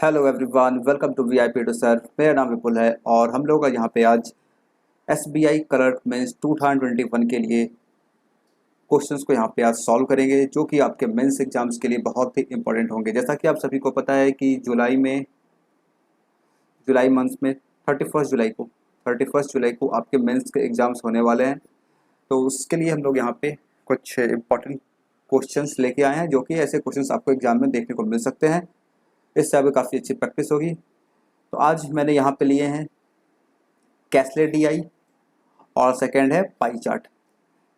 Hello everyone, welcome to VIP to serve. मेरा नाम विपुल है और हम लोग यहाँ पे आज एसबीआई क्लर्क मेंस 2021 के लिए क्वेश्चंस को यहाँ पे आज सॉल्व करेंगे, जो कि आपके मेंस एग्जाम्स के लिए बहुत ही इंपॉर्टेंट होंगे। जैसा कि आप सभी को पता है कि जुलाई मंथ में 31 जुलाई को आपके मेंस के एग्ज़ाम्स होने वाले हैं। तो उसके लिए हम लोग यहाँ पे कुछ इंपॉर्टेंट क्वेश्चंस लेके आए हैं, जो कि ऐसे क्वेश्चंस आपको एग्जाम में देखने को मिल सकते हैं। इससे आपको काफ़ी अच्छी प्रैक्टिस होगी। तो आज मैंने यहाँ पे लिए हैं कैसले डीआई और सेकंड है पाई चार्ट।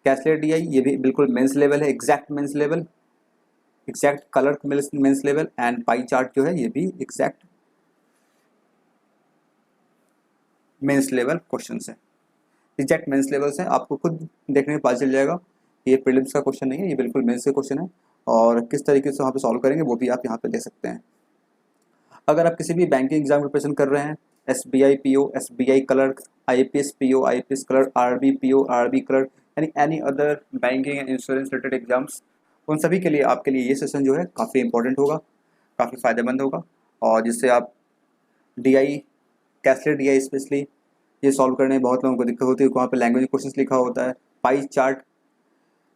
कैसले डीआई ये भी बिल्कुल मेंस लेवल है, exact mains level, exact colour mains level. And pie chart जो है ये भी एग्जैक्ट मेंस लेवल क्वेश्चन है, एग्जैक्ट मेंस लेवल से आपको खुद देखने में पता चल जाएगा कि ये प्रीलिम्स का क्वेश्चन नहीं है, ये बिल्कुल मेंस का क्वेश्चन है। और किस तरीके से वहाँ पे सॉल्व करेंगे वो भी आप यहाँ पे देख सकते हैं। अगर आप किसी भी बैंकिंग एग्जाम प्रिपरेशन कर रहे हैं, SBI PO, SBI clerk, IPS PO, IPS clerk, RB PO, RB clerk, यानी any other banking and insurance related exams, उन सभी के लिए आपके लिए ये सेशन जो है काफ़ी इंपॉर्टेंट होगा, काफ़ी फ़ायदेमंद होगा। और जिससे आप डीआई, कैसले डीआई स्पेशली ये सॉल्व करने में बहुत लोगों को दिक्कत होती है, वहाँ पर लैंग्वेज क्वेश्चन लिखा होता है। पाई चार्ट,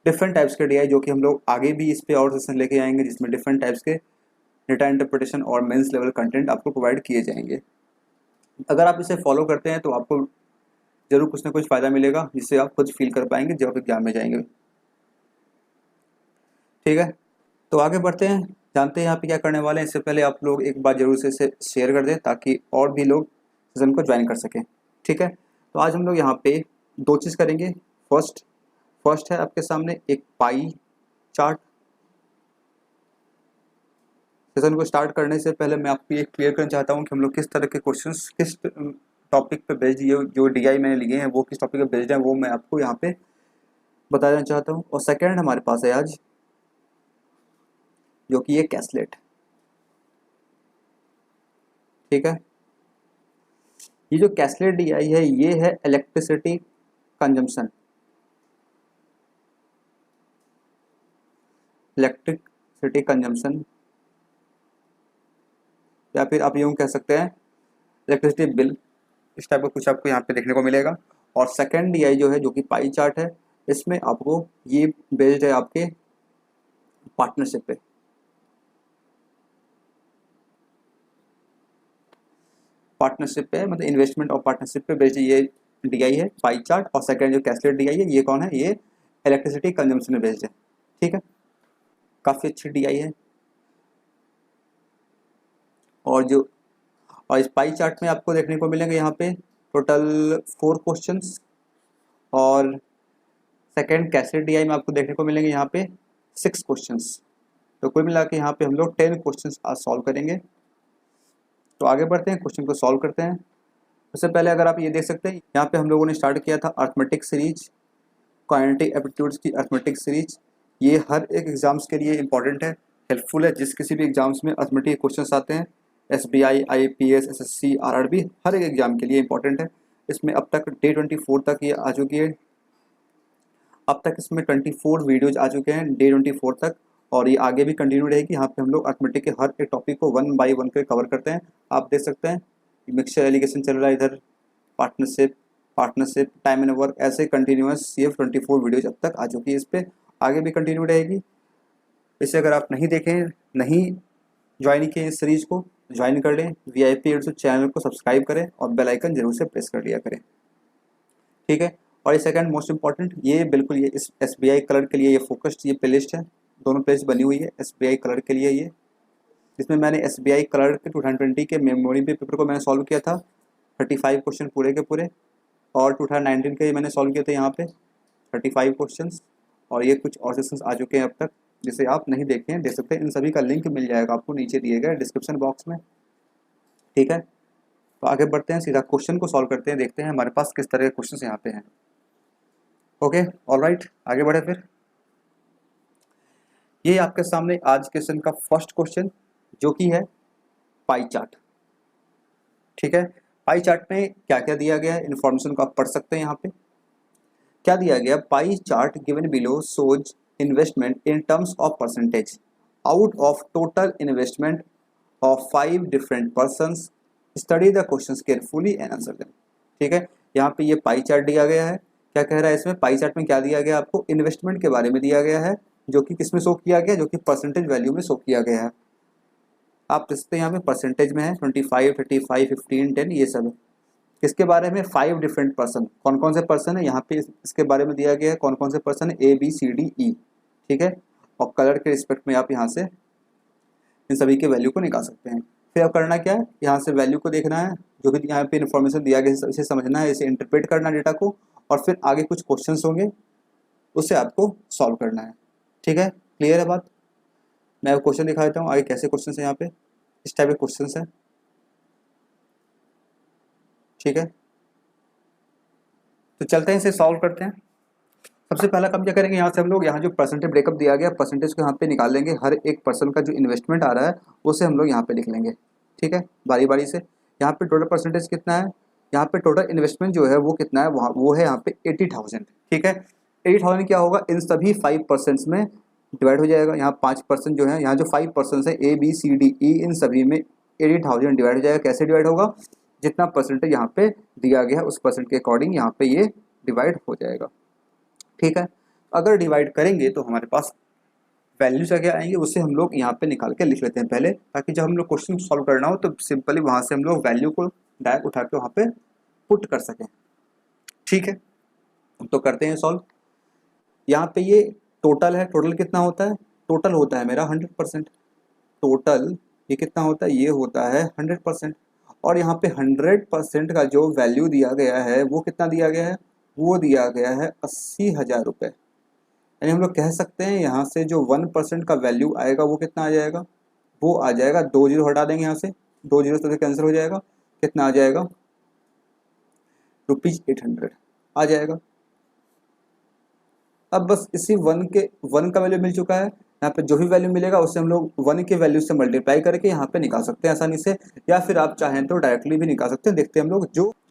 डिफरेंट टाइप्स के डीआई, जो कि हम लोग आगे भी इस पर और सेशन लेके आएंगे, जिसमें डिफरेंट टाइप्स के डेटा इंटरप्रिटेशन और मेंस लेवल कंटेंट आपको प्रोवाइड किए जाएंगे। अगर आप इसे फॉलो करते हैं तो आपको जरूर कुछ ना कुछ फ़ायदा मिलेगा, जिससे आप खुद फील कर पाएंगे जब आप एग्जाम में जाएंगे। ठीक है, तो आगे बढ़ते हैं, जानते हैं यहाँ पे क्या करने वाले हैं। इससे पहले आप लोग एक बार जरूर से इसे शेयर कर दें ताकि और भी लोग सेशन को ज्वाइन कर सकें। ठीक है, तो आज हम लोग यहाँ पे दो चीज़ करेंगे। फर्स्ट है आपके सामने एक पाई चार्ट। सेशन को स्टार्ट करने से पहले मैं आपको ये क्लियर करना चाहता हूँ कि हम लोग किस तरह के क्वेश्चंस किस टॉपिक पे बेस्ड, ये जो डीआई मैंने लिए हैं वो किस टॉपिक पे बेस्ड हैं, वो मैं आपको यहाँ पे बता देना चाहता हूँ। और सेकंड हमारे पास है आज जो कि ये कैसलेट। ठीक है, ये जो कैसलेट डीआई है ये है इलेक्ट्रिसिटी कंजम्पशन, इलेक्ट्रिसिटी कंजम्पशन, या फिर आप यूँ कह सकते हैं इलेक्ट्रिसिटी बिल, इस टाइप का कुछ आपको यहाँ पे देखने को मिलेगा। और सेकंड डीआई जो है, जो कि पाई चार्ट है, इसमें आपको ये बेस्ड है आपके पार्टनरशिप पे। पार्टनरशिप पे मतलब इन्वेस्टमेंट और पार्टनरशिप पे बेस्ड ये डीआई है पाई चार्ट। और सेकंड जो कैसलेट डीआई है ये कौन है, ये इलेक्ट्रिसिटी कंजम्पशन में बेस्ड है। ठीक है, काफ़ी अच्छी डीआई है। और इस पाई चार्ट में आपको देखने को मिलेंगे यहाँ पे टोटल 4 क्वेश्चंस, और सेकंड कैसलेट डीआई में आपको देखने को मिलेंगे यहाँ पे 6 क्वेश्चंस। तो कुल मिला के यहाँ पे हम लोग 10 क्वेश्चंस आज सॉल्व करेंगे। तो आगे बढ़ते हैं, क्वेश्चन को सॉल्व करते हैं। उससे पहले अगर आप ये देख सकते हैं, यहाँ पे हम लोगों ने स्टार्ट किया था अर्थमेटिक सीरीज, क्वांटिटेटिव एप्टीट्यूड्स की अर्थमेटिक सीरीज। ये हर एक एग्जाम्स के लिए इंपॉर्टेंट है, हेल्पफुल है। जिस किसी भी एग्जाम्स में अर्थमेटिक क्वेश्चन आते हैं, एसबीआई, आईपीएस, एसएससी, आरआरबी, हर एक एग्जाम के लिए इंपॉर्टेंट है। इसमें अब तक डे 24 तक ये आ चुकी है, अब तक इसमें 24 वीडियोज आ चुके हैं डे 24 तक, और ये आगे भी कंटिन्यू रहेगी। यहाँ पे हम लोग अर्थमेटिक के हर एक टॉपिक को 1 बाय 1 के कवर करते हैं। आप देख सकते हैं मिक्सचर एलिगेशन चल रहा है, इधर पार्टनरशिप, टाइम एंड वर्क, ऐसे कंटिन्यूस ये 24 वीडियोज अब तक आ चुकी है। इस पर आगे भी कंटिन्यू रहेगी। इसे अगर आप नहीं देखें, नहीं ज्वाइन किए इस सीरीज को, ज्वाइन कर लें। वीआईपी यूट्यूब चैनल को सब्सक्राइब करें और बेल आइकन जरूर से प्रेस कर लिया करें। ठीक है, और ये सेकंड मोस्ट इंपॉर्टेंट, ये बिल्कुल ये इस एसबीआई कलर के लिए ये फोकस्ड ये प्लेलिस्ट है, दोनों प्लेलिस्ट बनी हुई है एसबीआई कलर के लिए। ये इसमें मैंने एसबीआई कलर के 2020 के मेमोरी पेपर को मैंने सॉल्व किया था, 35 क्वेश्चन पूरे के पूरे। और 2019 के मैंने सॉल्व किए थे यहाँ पे 35 क्वेश्चंस। और ये कुछ और सेशंस आ चुके हैं अब तक, जिसे आप नहीं देखे हैं, देख सकते हैं। इन सभी का लिंक मिल जाएगा आपको नीचे दिए गए डिस्क्रिप्शन बॉक्स में। ठीक है, तो आगे बढ़ते हैं, सीधा क्वेश्चन को सॉल्व करते हैं, देखते हैं हमारे पास किस तरह के क्वेश्चन यहाँ पे हैं। ओके, ऑलराइट, आगे बढ़े फिर। ये आपके सामने आज के सेशन का फर्स्ट क्वेश्चन, जो कि है पाई चार्ट। ठीक है, पाई चार्ट में क्या क्या दिया गया है, इन्फॉर्मेशन को आप पढ़ सकते हैं। यहाँ पे क्या दिया गया, pie chart given below shows investment in terms of percentage out of total investment of 5 different persons, study the questions carefully and answer them. ठीक है, यहाँ पे ये पाई चार्ट दिया गया है। क्या कह रहा है इसमें, पाई चार्ट में क्या दिया गया आपको, इन्वेस्टमेंट के बारे में दिया गया है, जो कि किस में शो किया गया, जो कि परसेंटेज वैल्यू में शो किया गया है। आप देख सकते हैं यहाँ पे परसेंटेज में है 25, 35, 15, 10, ये सब है। किसके बारे में, 5 डिफरेंट पर्सन। कौन कौन से पर्सन है यहाँ पे इसके बारे में दिया गया है, कौन कौन से पर्सन है, ABCDE। ठीक है, और कलर के रिस्पेक्ट में आप यहाँ से इन सभी के वैल्यू को निकाल सकते हैं। फिर अब करना क्या है, यहाँ से वैल्यू को देखना है, जो भी यहाँ पे इन्फॉर्मेशन दिया गया है इसे समझना है, इसे इंटरप्रेट करना है डेटा को, और फिर आगे कुछ क्वेश्चंस होंगे उसे आपको सॉल्व करना है। ठीक है, क्लियर है बात। मैं क्वेश्चन दिखा देता हूँ आगे कैसे क्वेश्चन है, यहाँ पे इस टाइप के क्वेश्चन है। ठीक है, तो चलते हैं इसे सॉल्व करते हैं। सबसे पहला काम क्या करेंगे, यहाँ से हम लोग यहाँ जो परसेंटेज ब्रेकअप दिया गया परसेंटेज को यहाँ पे निकाल लेंगे। हर एक पर्सन का जो इन्वेस्टमेंट आ रहा है उसे हम लोग यहाँ पे लिख लेंगे। ठीक है, बारी बारी से। यहाँ पे टोटल परसेंटेज कितना है, यहाँ पे टोटल इन्वेस्टमेंट जो है वो कितना है, वो है यहाँ पे 80,000। ठीक है, 80,000 क्या होगा, इन सभी 5% में डिवाइड हो जाएगा। यहाँ 5% जो है, यहाँ जो 5% है ABCDE, इन सभी में 80,000 डिवाइड हो जाएगा। कैसे डिवाइड होगा, जितना परसेंटेज यहाँ पे दिया गया है उस परसेंट के अकॉर्डिंग यहाँ पे ये डिवाइड हो जाएगा। ठीक है, अगर डिवाइड करेंगे तो हमारे पास वैल्यूज क्या आएंगे, उससे हम लोग यहाँ पे निकाल के लिख लेते हैं पहले, ताकि जब हम लोग क्वेश्चन सॉल्व करना हो तो सिंपली वहाँ से हम लोग वैल्यू को डायरेक्ट उठा के वहाँ पे पुट कर सकें। ठीक है, तो करते हैं सॉल्व। यहाँ पे ये टोटल है, टोटल कितना होता है, टोटल होता है मेरा 100%। टोटल ये कितना होता है, ये होता है 100%। और यहाँ पे 100% का जो वैल्यू दिया गया है वो कितना दिया गया है, वो दिया गया है 80,000 रुपये। यानी हम लोग कह सकते हैं यहाँ से जो 1% का वैल्यू आएगा वो कितना आ जाएगा, वो आ जाएगा, 2 जीरो हटा देंगे यहाँ से, 2 जीरो से कैंसिल हो जाएगा, कितना आ जाएगा, ₹800 आ जाएगा। अब बस इसी 1 का वैल्यू मिल चुका है, यहाँ पे जो भी वैल्यू मिलेगा उससे हम लोग 1 के वैल्यू से मल्टीप्लाई करके यहाँ पे निकाल सकते हैं आसानी से, या फिर आप चाहें तो डायरेक्टली भी निकाल सकते हैं। देखते हैं हम लोग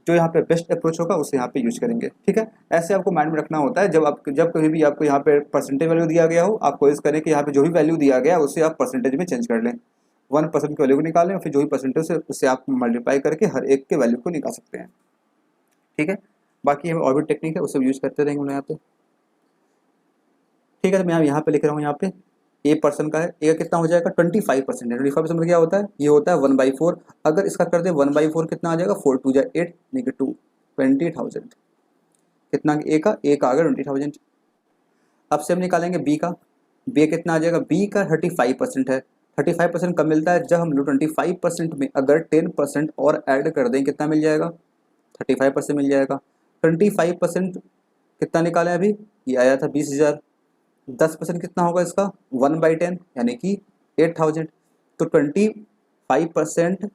जो यहाँ पे बेस्ट अप्रोच होगा उसे यहाँ पे यूज करेंगे। ठीक है, ऐसे आपको माइंड में रखना होता है, जब कभी भी आपको यहाँ पे परसेंटेज वैल्यू दिया गया हो, आप कोशिश करें कि यहाँ पे जो भी वैल्यू दिया गया उसे आप परसेंटेज में चेंज कर लें। 1% की वैल्यू को निकालें और फिर जो भी परसेंटेज है उससे आप मल्टीप्लाई करके हर एक के वैल्यू को निकाल सकते हैं। ठीक है, बाकी और भी टेक्निक है उसे यूज करते रहेंगे यहाँ पे। ठीक है, तो मैं यहाँ पे लिख रहा हूँ, यहाँ पे ए पर्सन का है, ए का कितना हो जाएगा 25% है। 25% क्या होता है, ये होता है 1/4। अगर इसका कर दे 1/4 कितना आ जाएगा, 4 2 8 -2 20,000। कितना ए का आ गया 20,000। अब से हम निकालेंगे बी का, बी कितना आ जाएगा, बी का 35% है। 35% कब मिलता है, जब हम लोग 25% में अगर 10% और ऐड कर दें कितना मिल जाएगा, 35% मिल जाएगा। 25% कितना निकालें अभी, ये आया था 20,000। 10% कितना होगा इसका, 1/10 यानी कि 8,000। तो 25%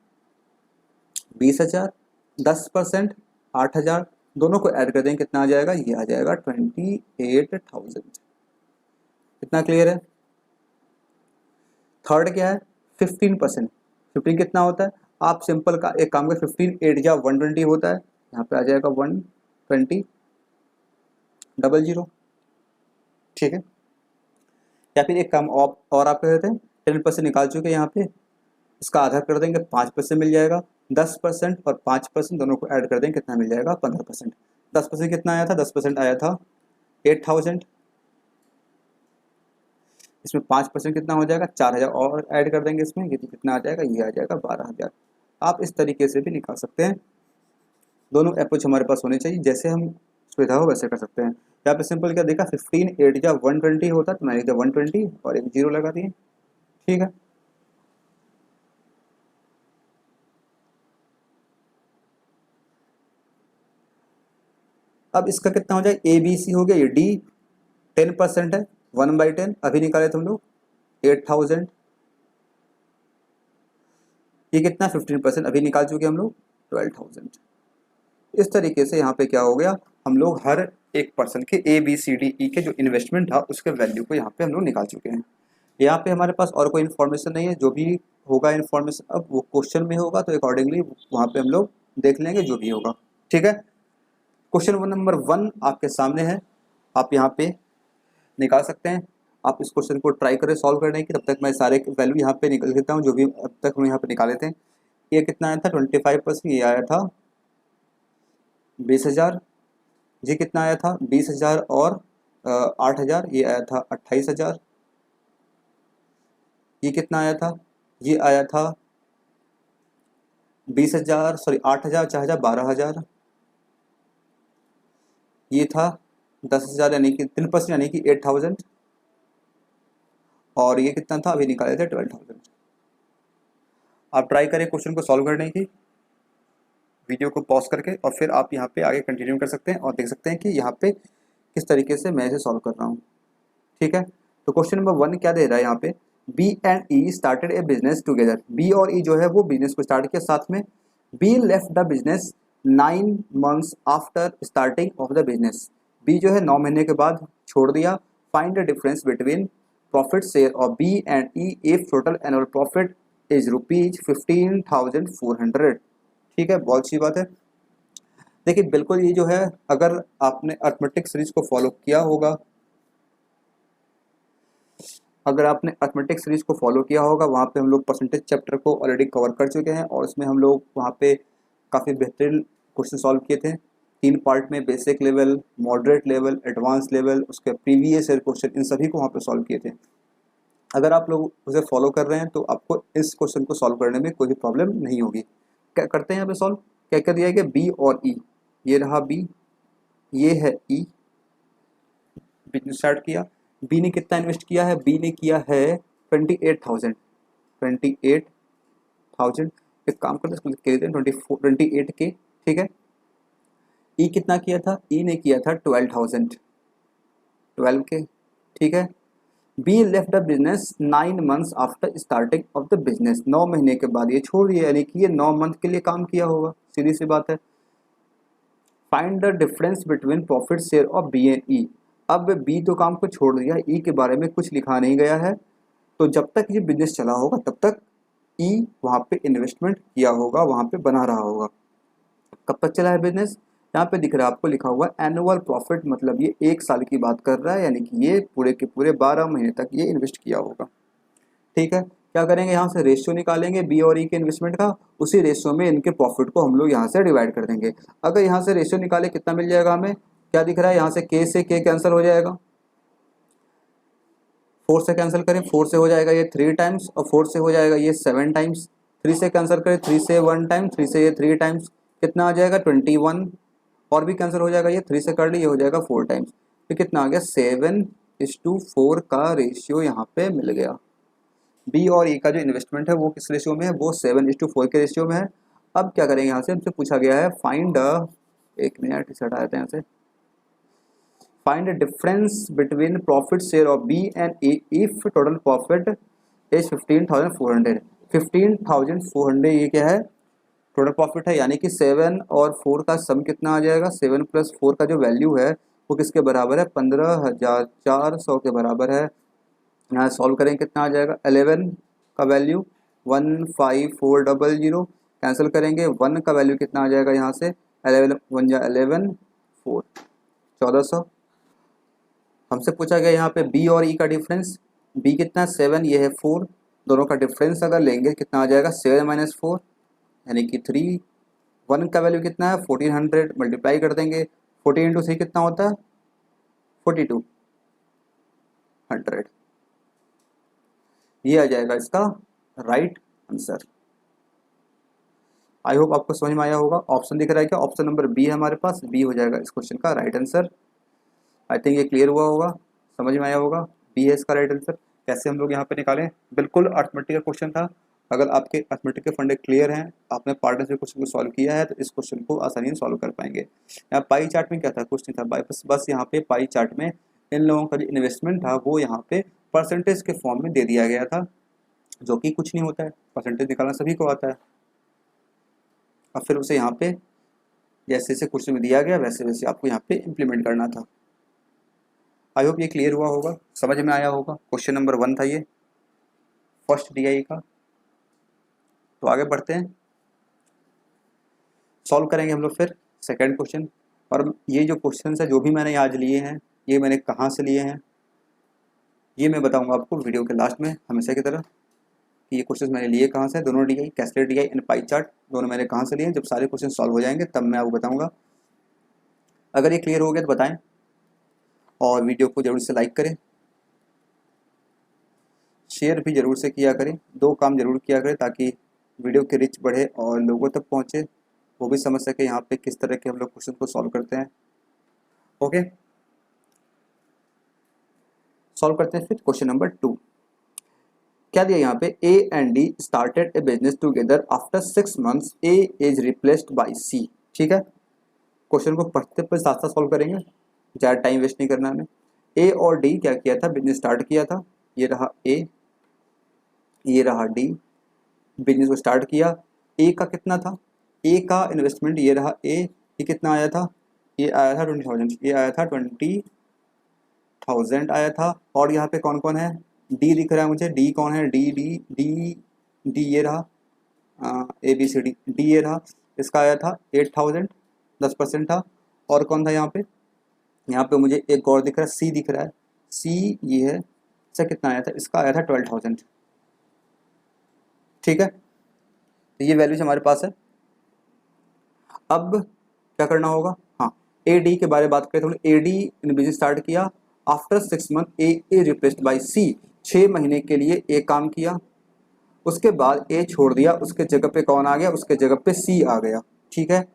20,000, 10% 8,000, दोनों को ऐड कर देंगे कितना आ जाएगा, ये आ जाएगा 28,000। कितना क्लियर है। थर्ड क्या है, 15%। 15 कितना होता है, आप सिंपल का एक काम कर, 15 8 या 120 होता है, यहाँ पे आ जाएगा 120,000। ठीक है, या फिर एक काम और आप कहते हैं 10% निकाल चुके हैं, यहाँ पे इसका आधा कर देंगे 5% मिल जाएगा। 10% और 5% दोनों को ऐड कर देंगे कितना मिल जाएगा, 15%। 10% कितना आया था, 10% आया था 8,000। इसमें 5% कितना हो जाएगा, 4,000 और ऐड कर देंगे इसमें, ये तो कितना आ जाएगा, ये आ जाएगा 12,000। आप इस तरीके से भी निकाल सकते हैं। दोनों अप्रोच हमारे पास होने चाहिए, जैसे हम सुविधा हो वैसे कर सकते हैं। यहाँ पे सिंपल क्या देखा, 15 8 या 120 होता, तो मैंने 120 और एक जीरो लगा दिए। ठीक है, अब इसका कितना हो जाए, ABC हो गया, ये D 10% है, 1/10 अभी निकाले थे हम लोग 8,000। ये कितना 15% अभी निकाल चुके हम लोग 12,000। इस तरीके से यहाँ पे क्या हो गया, हम लोग हर एक पर्सन के ABCDE के जो इन्वेस्टमेंट था उसके वैल्यू को यहाँ पे हम लोग निकाल चुके हैं। यहाँ पे हमारे पास और कोई इन्फॉर्मेशन नहीं है, जो भी होगा इन्फॉर्मेशन अब वो क्वेश्चन में होगा, तो अकॉर्डिंगली वहाँ पे हम लोग देख लेंगे जो भी होगा। ठीक है, क्वेश्चन नंबर 1 आपके सामने है, आप यहाँ पे निकाल सकते हैं। आप इस क्वेश्चन को ट्राई करें सॉल्व करने की। तब तक मैं सारे वैल्यू यहाँ पे निकल देता हूँ जो भी अब तक हम यहाँ पे निकाले थे। ये कितना आया था 25%, ये आया था 20,000। ये कितना आया था 20,000 और 8,000, ये आया था 28,000। ये कितना आया था, ये आया था 20,000 सॉरी 8,000 4,000 12,000। ये था 10,000 यानी कि 3% यानी कि 8,000। और ये कितना था अभी निकाले थे 12,000। आप ट्राई करें क्वेश्चन को सॉल्व करने की, वीडियो को पॉज करके, और फिर आप यहाँ पे आगे कंटिन्यू कर सकते हैं और देख सकते हैं कि यहाँ पे किस तरीके से मैं इसे सॉल्व कर रहा हूँ। ठीक है, तो क्वेश्चन नंबर 1 क्या दे रहा है यहाँ पे, B and E started a business together. B और ई जो है वो बिजनेस को स्टार्ट किया साथ में। B left the business 9 months after starting of the business. B जो है 9 महीने के बाद छोड़ दिया। Find the difference between profit share of B and E if total annual profit is ₹15,400। ठीक है, बहुत अच्छी बात है। देखिए बिल्कुल ये जो है, अगर आपने अर्थमेटिक सीरीज को फॉलो किया होगा, अगर आपने अर्थमेटिक सीरीज को फॉलो किया होगा, वहाँ पे हम लोग परसेंटेज चैप्टर को ऑलरेडी कवर कर चुके हैं और उसमें हम लोग वहाँ पे काफ़ी बेहतरीन क्वेश्चन सॉल्व किए थे। 3 पार्ट में, basic level, moderate level, advance level, उसके प्रीवियस ईयर क्वेश्चन, इन सभी को वहाँ पे सॉल्व किए थे। अगर आप लोग उसे फॉलो कर रहे हैं तो आपको इस क्वेश्चन को सॉल्व करने में कोई भी प्रॉब्लम नहीं होगी। क्या करते हैं यहाँ पे सॉल्व, क्या कर दिया गया, बी और ई, ये रहा बी, ये है ई। बिजनेस स्टार्ट किया, बी ने कितना इन्वेस्ट किया है, बी ने किया है 28,000। 28,000, एक काम करते हैं 28 के, ठीक है। ई कितना किया था, ई ने किया था 12,000, 12 के, ठीक है। B left the business 9 months after starting of the business. 9 महीने के बाद ये छोड़ दिया, यानी कि ये 9 मंथ के लिए काम किया होगा, सीधी सी बात है। Find the difference between profit share of B and E. अब बी तो काम को छोड़ दिया, ई के बारे में कुछ लिखा नहीं गया है, तो जब तक ये बिजनेस चला होगा तब तक ई वहाँ पे इन्वेस्टमेंट किया होगा, वहाँ पे बना रहा होगा। कब तक चला है बिजनेस, यहाँ पे दिख रहा है आपको लिखा हुआ एनुअल प्रॉफिट, मतलब ये 1 साल की बात कर रहा है, यानी कि ये पूरे के पूरे 12 महीने तक ये इन्वेस्ट किया होगा। ठीक है, क्या करेंगे, यहाँ से रेशियो निकालेंगे बी और ई के इन्वेस्टमेंट का, उसी रेशियो में इनके प्रॉफिट को हम लोग यहाँ से डिवाइड कर देंगे। अगर यहाँ से रेशियो निकाले कितना मिल जाएगा हमें, क्या दिख रहा है, यहाँ से के कैंसिल हो जाएगा, 4 से कैंसिल करें 4 से हो जाएगा ये 3 टाइम्स, और 4 से हो जाएगा ये 7 टाइम्स। 3 से कैंसिल करें 3 से 1 टाइम, 3 से ये 3 टाइम्स, कितना आ जाएगा 21। और भी कैंसिल हो जाएगा, ये 3 से कर ली, ये हो जाएगा 4 टाइम्स, तो कितना आ गया 7:4 का रेशियो यहाँ पे मिल गया। बी और ए का जो इन्वेस्टमेंट है वो किस रेशियो में है, वो 7:4 के रेशियो में है। अब क्या करेंगे, यहाँ से हमसे पूछा गया है फाइंड, एक मिनट इसे हटा देते हैं यहाँ से, find the difference between profit share of B and A if total profit is 15,400। 15,400 ये क्या है, टोटल प्रॉफिट है, यानी कि 7 और 4 का सम कितना आ जाएगा, 7 + 4 का जो वैल्यू है वो किसके बराबर है, 15,400 के बराबर है। यहाँ सॉल्व करें कितना आ जाएगा, 11 का वैल्यू 15,400, कैंसिल करेंगे 1 का वैल्यू कितना आ जाएगा यहाँ से, 11 1 जा 11 4 1400। हमसे पूछा गया यहाँ पे बी और ई का डिफरेंस, बी कितना 7, ये है 4, दोनों का डिफरेंस अगर लेंगे कितना आ जाएगा 7 - 4 यानी कि 3। 1 का वैल्यू कितना है 1400, मल्टीप्लाई कर देंगे, 14 × 3 कितना होता है 4200, ये आ जाएगा इसका राइट आंसर। आई होप आपको समझ में आया होगा। ऑप्शन दिख रहा है क्या, ऑप्शन नंबर बी है हमारे पास, बी हो जाएगा इस क्वेश्चन का राइट आंसर। आई थिंक ये क्लियर हुआ होगा, समझ में आया होगा, बी है इसका राइट आंसर। कैसे हम लोग यहाँ पे निकालें, बिल्कुल अर्थमेटिक का क्वेश्चन था। अगर आपके अर्थमेटिक के फंडे क्लियर हैं, आपने पार्टनर से क्वेश्चन को सॉल्व किया है, तो इस क्वेश्चन को आसानी से सॉल्व कर पाएंगे। यहाँ पाई चार्ट में क्या था, कुछ नहीं था, बस यहाँ पे पाई चार्ट में इन लोगों का जो इन्वेस्टमेंट था वो यहाँ पे परसेंटेज के फॉर्म में दे दिया गया था, जो कि कुछ नहीं होता है, परसेंटेज निकालना सभी को आता है। और फिर उसे यहाँ पे जैसे जैसे क्वेश्चन में दिया गया वैसे वैसे आपको यहाँ पे इम्प्लीमेंट करना था। आई होप ये क्लियर हुआ होगा, समझ में आया होगा। क्वेश्चन नंबर 1 था ये, फर्स्ट DIE का। तो आगे बढ़ते हैं, सॉल्व करेंगे हम लोग फिर सेकंड क्वेश्चन। और ये जो क्वेश्चन है जो भी मैंने आज लिए हैं, ये मैंने कहाँ से लिए हैं, ये मैं बताऊंगा आपको वीडियो के लास्ट में हमेशा की तरह कि ये क्वेश्चन मैंने लिए कहाँ से, दोनों DI, cascade DI and pie chart दोनों मैंने कहाँ से लिए। जब सारे क्वेश्चन सॉल्व हो जाएंगे तब मैं आपको बताऊंगा। अगर ये क्लियर हो गया तो बताएं, और वीडियो को जरूर से लाइक करें, शेयर भी जरूर से किया करें, दो काम जरूर किया करें ताकि वीडियो की रिच बढ़े और लोगों तक पहुँचे, वो भी समझ सके यहाँ पे किस तरह के हम लोग क्वेश्चन को सॉल्व करते हैं। ओके, सॉल्व करते हैं फिर क्वेश्चन नंबर 2। क्या दिया यहाँ पे, A and D started a business together after 6 months A is replaced by C. ठीक है, क्वेश्चन को पढ़ते पर साथ साथ सॉल्व करेंगे, ज़्यादा टाइम वेस्ट नहीं करना हमें। ए और डी क्या किया था, बिजनेस स्टार्ट किया था, ये रहा ए, ये रहा डी, बिजनेस को स्टार्ट किया। ए का कितना था, ए का इन्वेस्टमेंट ये रहा ए, ये कितना आया था, ये आया था 20,000, ये आया था 20,000 आया था। और यहाँ पे कौन कौन है, डी दिख रहा है मुझे, डी कौन है, डी डी डी डी ये रहा, ABCD, डी ये रहा, इसका आया था 8,000, 10% था। और कौन था यहाँ पे मुझे एक और दिख रहा है, सी दिख रहा है, सी ये है, इसका कितना आया था, इसका आया था 12,000। ठीक है, तो ये वैल्यूज हमारे पास है। अब क्या करना होगा, हाँ, ए डी के बारे में बात करें थोड़ी। ए डी ने बिजनेस स्टार्ट किया after 6 months A replaced by C, 6 महीने के लिए ए काम किया, उसके बाद ए छोड़ दिया, उसके जगह पे कौन आ गया, उसके जगह पे सी आ गया। ठीक है,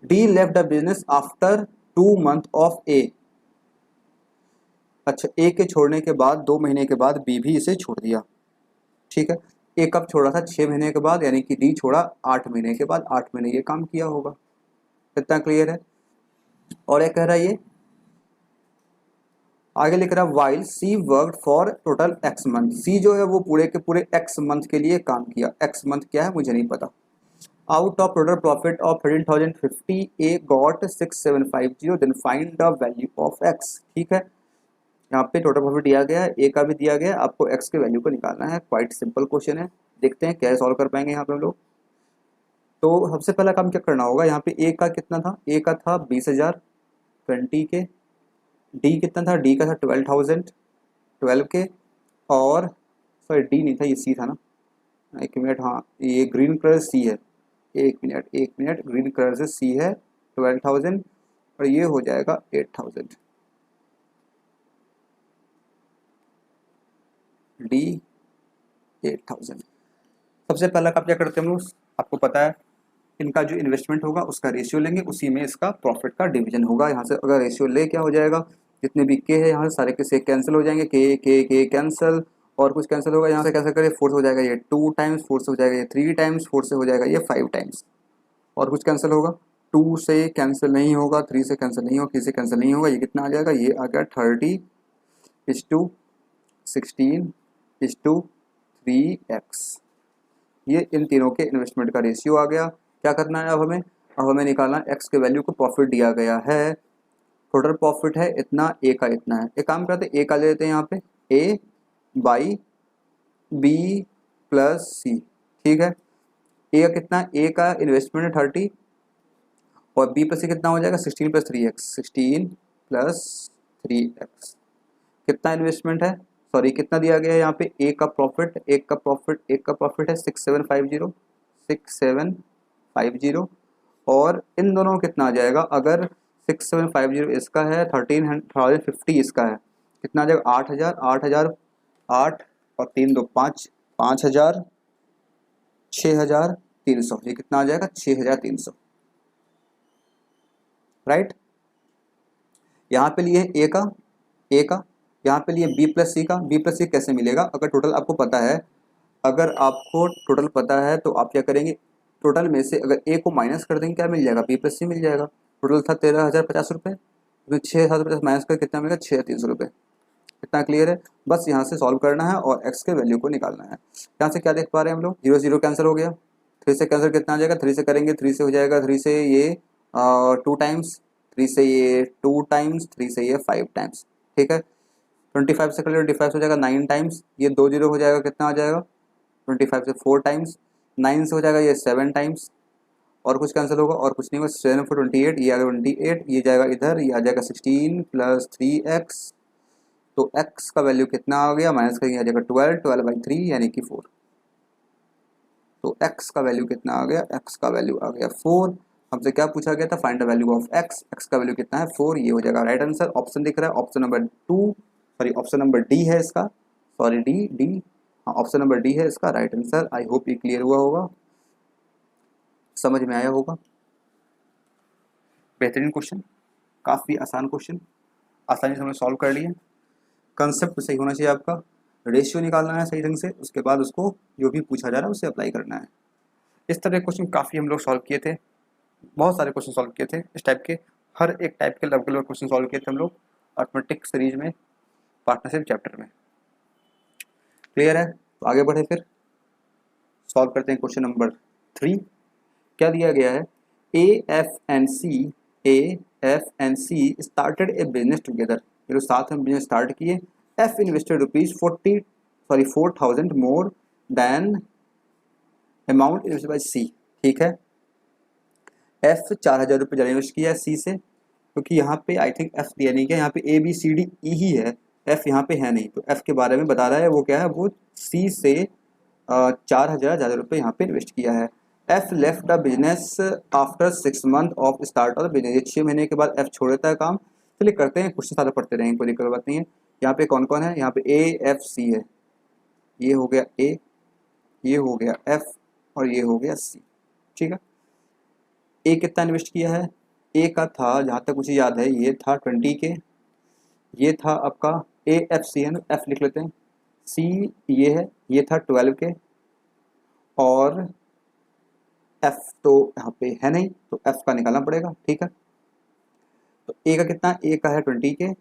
D left the business after 2 months of A. अच्छा, ए के छोड़ने के बाद 2 महीने के बाद बी भी इसे छोड़ दिया। ठीक है, ए कब छोड़ा था, 6 महीने के बाद, यानी कि डी छोड़ा 8 महीने के बाद, 8 महीने ये काम किया होगा। कितना क्लियर है। और एक कह रहा है ये आगे लिख रहा है while C work for total X month, C जो है वो पूरे के पूरे एक्स मंथ के लिए काम किया। एक्स मंथ क्या है मुझे नहीं पता। Out of total profit of 13,050 A got 6,750, then find the value of x. ठीक है, यहाँ पे टोटल प्रॉफिट दिया गया है, ए का भी दिया गया है, आपको एक्स के वैल्यू को निकालना है। क्वाइट सिंपल क्वेश्चन है, देखते हैं क्या सॉल्व कर पाएंगे यहाँ पे हम लोग। तो सबसे पहला काम क्या करना होगा, यहाँ पे ए का कितना था, ए का था 20,000 20 के, डी कितना था, डी का था 12,000 12 के, और सॉरी डी नहीं था, ये सी था ना, एक मिनट, हाँ ये ग्रीन कलर सी है, एक मिनट ग्रीन कलर से सी है 12,000, और ये हो जाएगा 8,000, डी 8,000। सबसे पहला काम क्या करते हैं हम लोग, आपको पता है इनका जो इन्वेस्टमेंट होगा उसका रेशियो लेंगे, उसी में इसका प्रॉफिट का डिवीजन होगा। यहाँ से अगर रेशियो ले क्या हो जाएगा, जितने भी के हैं यहाँ से सारे के से कैंसिल हो जाएंगे, के कैंसिल, और कुछ कैंसिल होगा यहाँ से, कैंसिल करें 4 से हो जाएगा ये 2 टाइम्स, 4 से हो जाएगा ये 3 टाइम्स, 4 से हो जाएगा ये 5 टाइम्स, और कुछ कैंसिल होगा, 2 से कैंसिल नहीं होगा, 3 से कैंसिल नहीं होगा, 3 से कैंसिल नहीं होगा, ये कितना आ जाएगा, ये आ गया 30:16:3x। ये इन तीनों के इन्वेस्टमेंट का रेशियो आ गया। क्या करना है अब हमें निकालना एक्स के वैल्यू को, प्रॉफिट दिया गया है, टोटल प्रॉफिट है इतना, ए का इतना है। एक काम करते हैं, ए का ले लेते हैं यहाँ पे, ए बाई बी प्लस सी। ठीक है, ए का कितना, ए का इन्वेस्टमेंट है 30, और बी प्लस सी कितना हो जाएगा 16 + 3x, 16 + 3x। कितना इन्वेस्टमेंट है, सॉरी कितना दिया गया है यहाँ पे, ए का प्रॉफिट, एक का प्रॉफिट है 6,750, और इन दोनों में कितना आ जाएगा, अगर 6,750 इसका है, 13,050 इसका है, कितना आ जाएगा 8,000, 8 और 3 2 5, 5,000, 6,300, ये कितना आ जाएगा 6,300। राइट, यहाँ पे लिए ए का, यहाँ पे लिए बी प्लस सी का। बी प्लस सी कैसे मिलेगा, अगर टोटल आपको पता है, अगर आपको टोटल पता है तो आप क्या करेंगे, टोटल में से अगर ए को माइनस कर देंगे क्या मिल जाएगा, बी प्लस सी मिल जाएगा। टोटल था 13,050 रुपये, तो 6,050 माइनस कर कितना मिलेगा 6,300 रुपये। कितना क्लियर है, बस यहाँ से सॉल्व करना है और एक्स के वैल्यू को निकालना है। यहाँ से क्या देख पा रहे हैं हम लोग, 0 0 कैंसिल हो गया, 3 से कैंसिल कितना आ जाएगा, 3 से करेंगे 3 से हो जाएगा, 3 से ये 2 टाइम्स, 3 से ये 2 टाइम्स, 3 से ये 5 टाइम्स। ठीक है, 25 से कर लो, 25 हो जाएगा 9 टाइम्स, ये 2 0 हो जाएगा, कितना आ जाएगा 25 से 4 टाइम्स, 9 से हो जाएगा ये 7 टाइम्स, और कुछ कैंसिल होगा, और कुछ नहीं होगा, 7 4 28, ये आ गया 28, ये जाएगा इधर, ये आ जाएगा 16 + 3x, तो x का वैल्यू कितना आ गया, माइनस करेंगे आ जाएगा 12/3 यानी कि 4। तो x का वैल्यू कितना आ गया, x का वैल्यू आ गया 4। हमसे क्या पूछा गया था, find the value of x का वैल्यू कितना है 4, ये हो जाएगा राइट आंसर। ऑप्शन दिख रहा है, option number 2, sorry option number D है इसका, सॉरी डी, हाँ ऑप्शन नंबर डी है इसका राइट आंसर। आई होप ये क्लियर हुआ होगा, समझ में आया होगा। बेहतरीन क्वेश्चन, काफ़ी आसान क्वेश्चन, आसानी से हमने सॉल्व कर लिया। कंसेप्ट सही होना चाहिए आपका, रेशियो निकालना है सही ढंग से, उसके बाद उसको जो भी पूछा जा रहा है उसे अप्लाई करना है। इस तरह के क्वेश्चन काफ़ी हम लोग सॉल्व किए थे, बहुत सारे क्वेश्चन सॉल्व किए थे इस टाइप के, हर एक टाइप के लेवल के क्वेश्चन सॉल्व किए थे हम लोग अर्थमेटिक सीरीज में, पार्टनरशिप चैप्टर में। क्लियर है, तो आगे बढ़े फिर सॉल्व करते हैं क्वेश्चन नंबर 3। क्या दिया गया है, A F and C started a business together, ये लोग साथ में बिजनेस स्टार्ट किए। F invested ₹4,000 more than amount invested by C. ठीक है, एफ 4,000 रुपये ज़्यादा इन्वेस्ट किया है सी से, क्योंकि यहाँ पे आई थिंक एफ दिया नहीं गया, यहाँ पे ABCDE ही है, एफ यहाँ पे है नहीं, तो एफ के बारे में बता रहा है वो क्या है, वो सी से 4,000 ज़्यादा रुपये यहाँ पे इन्वेस्ट किया है। F left the business after 6 month of start of business, 6 महीने के बाद एफ छोड़ देता है काम। चलिए करते हैं, क्वेश्चन सारे पढ़ते रहेंगे, कोई दिक्कत बात नहीं है। यहाँ पे कौन कौन है, यहाँ पे AFC है, ये हो गया ए, ये हो गया एफ और ये हो गया सी। ठीक है, ए कितना इन्वेस्ट किया है, ए का था जहाँ तक मुझे याद है ये था 20 के, ये था आपका AFC है ना, एफ लिख लेते हैं, सी ये है, ये था 12 के, और एफ तो यहाँ पे है नहीं तो एफ का निकालना पड़ेगा। ठीक है, तो ए का कितना, ए का है 20 के,